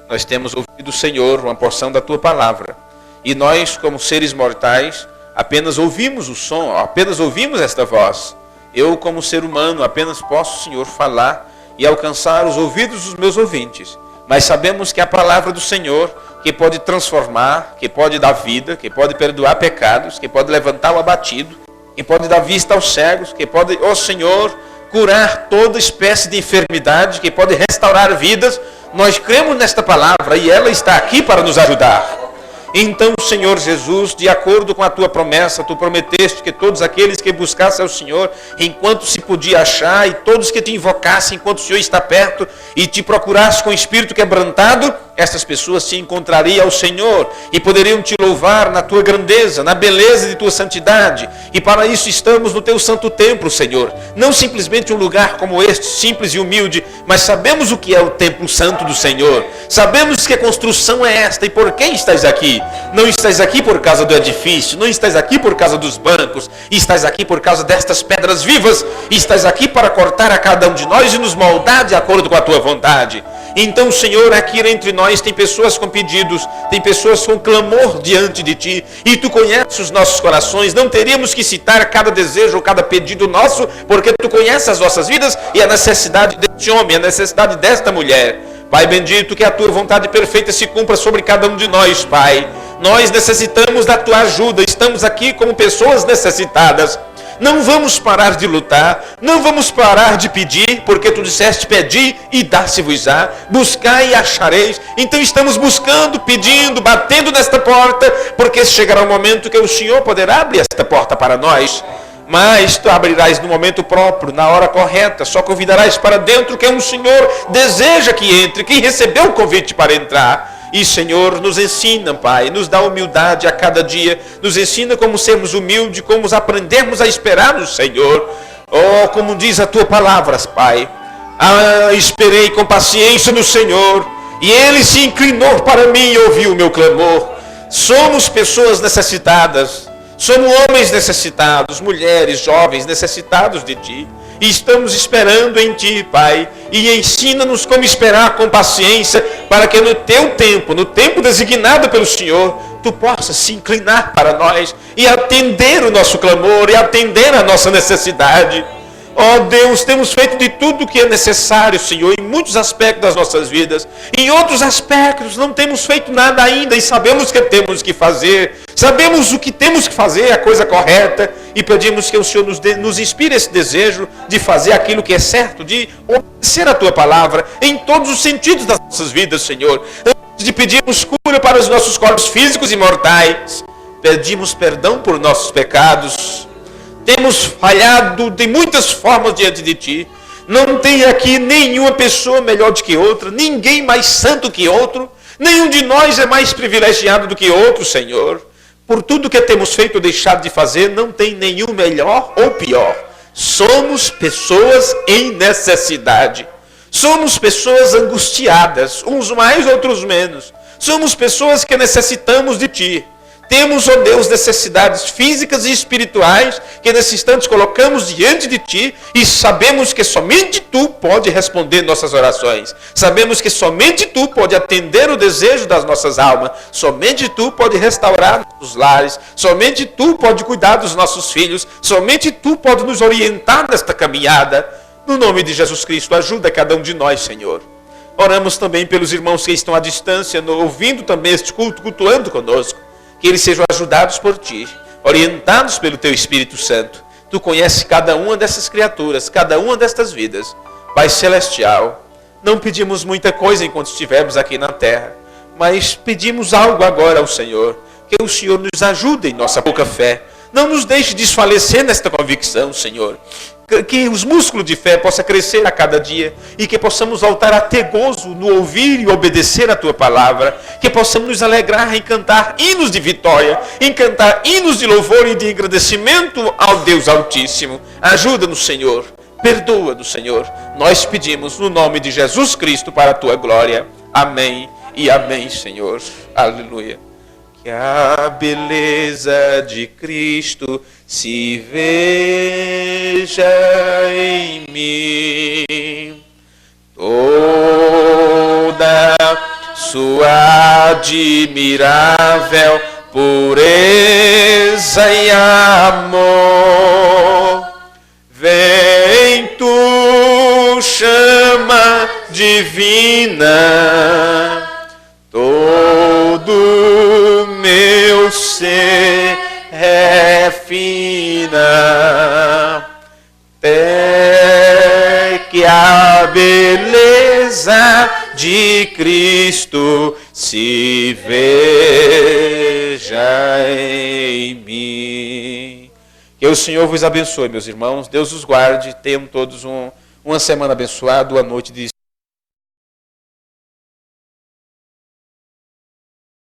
Nós temos ouvido, Senhor, uma porção da tua palavra. E nós, como seres mortais, apenas ouvimos o som, apenas ouvimos esta voz. Eu, como ser humano, apenas posso, Senhor, falar e alcançar os ouvidos dos meus ouvintes. Mas sabemos que a palavra do Senhor, que pode transformar, que pode dar vida, que pode perdoar pecados, que pode levantar o abatido, que pode dar vista aos cegos, que pode, ó Senhor, curar toda espécie de enfermidade, que pode restaurar vidas. Nós cremos nesta palavra e ela está aqui para nos ajudar. Então, Senhor Jesus, de acordo com a tua promessa, tu prometeste que todos aqueles que buscassem ao Senhor, enquanto se podia achar, e todos que te invocassem enquanto o Senhor está perto, e te procurasse com o espírito quebrantado, essas pessoas se encontrariam ao Senhor e poderiam te louvar na tua grandeza, na beleza de tua santidade. E para isso estamos no teu santo templo, Senhor. Não simplesmente um lugar como este, simples e humilde, mas sabemos o que é o templo santo do Senhor. Sabemos que a construção é esta e por que estás aqui. Não estás aqui por causa do edifício, não estás aqui por causa dos bancos, estás aqui por causa destas pedras vivas, estás aqui para cortar a cada um de nós e nos moldar de acordo com a tua vontade. Então, Senhor, aqui entre nós tem pessoas com pedidos, tem pessoas com clamor diante de Ti, e Tu conheces os nossos corações. Não teríamos que citar cada desejo ou cada pedido nosso, porque Tu conheces as nossas vidas e a necessidade deste homem, a necessidade desta mulher. Pai bendito, que a Tua vontade perfeita se cumpra sobre cada um de nós, Pai. Nós necessitamos da Tua ajuda, estamos aqui como pessoas necessitadas. Não vamos parar de lutar, não vamos parar de pedir, porque Tu disseste: pedi e dá-se-vos-á, buscai e achareis. Então estamos buscando, pedindo, batendo nesta porta, porque chegará o momento que o Senhor poderá abrir esta porta para nós. Mas Tu abrirás no momento próprio, na hora correta, só convidarás para dentro quem o Senhor deseja que entre, quem recebeu o convite para entrar. E, Senhor, nos ensina, Pai, nos dá humildade a cada dia, nos ensina como sermos humildes, como aprendermos a esperar no Senhor. Oh, como diz a Tua palavra, Pai, esperei com paciência no Senhor, e Ele se inclinou para mim e ouviu o meu clamor. Somos pessoas necessitadas, somos homens necessitados, mulheres, jovens necessitados de Ti. E estamos esperando em Ti, Pai, e ensina-nos como esperar com paciência, para que no Teu tempo, no tempo designado pelo Senhor, Tu possas se inclinar para nós e atender o nosso clamor e atender a nossa necessidade. Ó Deus, temos feito de tudo o que é necessário, Senhor, em muitos aspectos das nossas vidas. Em outros aspectos não temos feito nada ainda e sabemos que temos que fazer. Sabemos o que temos que fazer, a coisa correta, e pedimos que o Senhor nos inspire esse desejo de fazer aquilo que é certo, de obedecer a Tua palavra em todos os sentidos das nossas vidas, Senhor. Antes de pedirmos cura para os nossos corpos físicos e mortais, pedimos perdão por nossos pecados. Temos falhado de muitas formas diante de Ti. Não tem aqui nenhuma pessoa melhor do que outra, ninguém mais santo que outro, nenhum de nós é mais privilegiado do que outro, Senhor. Por tudo que temos feito ou deixado de fazer, não tem nenhum melhor ou pior. Somos pessoas em necessidade. Somos pessoas angustiadas, uns mais, outros menos. Somos pessoas que necessitamos de Ti. Temos, ó Deus, necessidades físicas e espirituais que nesse instante colocamos diante de Ti e sabemos que somente Tu pode responder nossas orações. Sabemos que somente Tu pode atender o desejo das nossas almas. Somente Tu pode restaurar nossos lares. Somente Tu pode cuidar dos nossos filhos. Somente Tu pode nos orientar nesta caminhada. No nome de Jesus Cristo, ajuda cada um de nós, Senhor. Oramos também pelos irmãos que estão à distância, ouvindo também este culto, cultuando conosco. Que eles sejam ajudados por Ti, orientados pelo teu Espírito Santo. Tu conheces cada uma dessas criaturas, cada uma destas vidas. Pai Celestial, não pedimos muita coisa enquanto estivermos aqui na terra, mas pedimos algo agora ao Senhor, que o Senhor nos ajude em nossa pouca fé. Não nos deixe desfalecer nesta convicção, Senhor. Que os músculos de fé possam crescer a cada dia e que possamos voltar a ter gozo no ouvir e obedecer a Tua palavra. Que possamos nos alegrar em cantar hinos de vitória, em cantar hinos de louvor e de agradecimento ao Deus Altíssimo. Ajuda-nos, Senhor. Perdoa-nos, Senhor. Nós pedimos no nome de Jesus Cristo para a Tua glória. Amém e amém, Senhor. Aleluia. Que a beleza de Cristo se veja em mim, toda sua admirável pureza e amor. Vem tu, chama divina, todo meu ser refina, até que a beleza de Cristo se veja em mim. Que o Senhor vos abençoe, meus irmãos. Deus os guarde. Tenham todos uma semana abençoada, uma noite de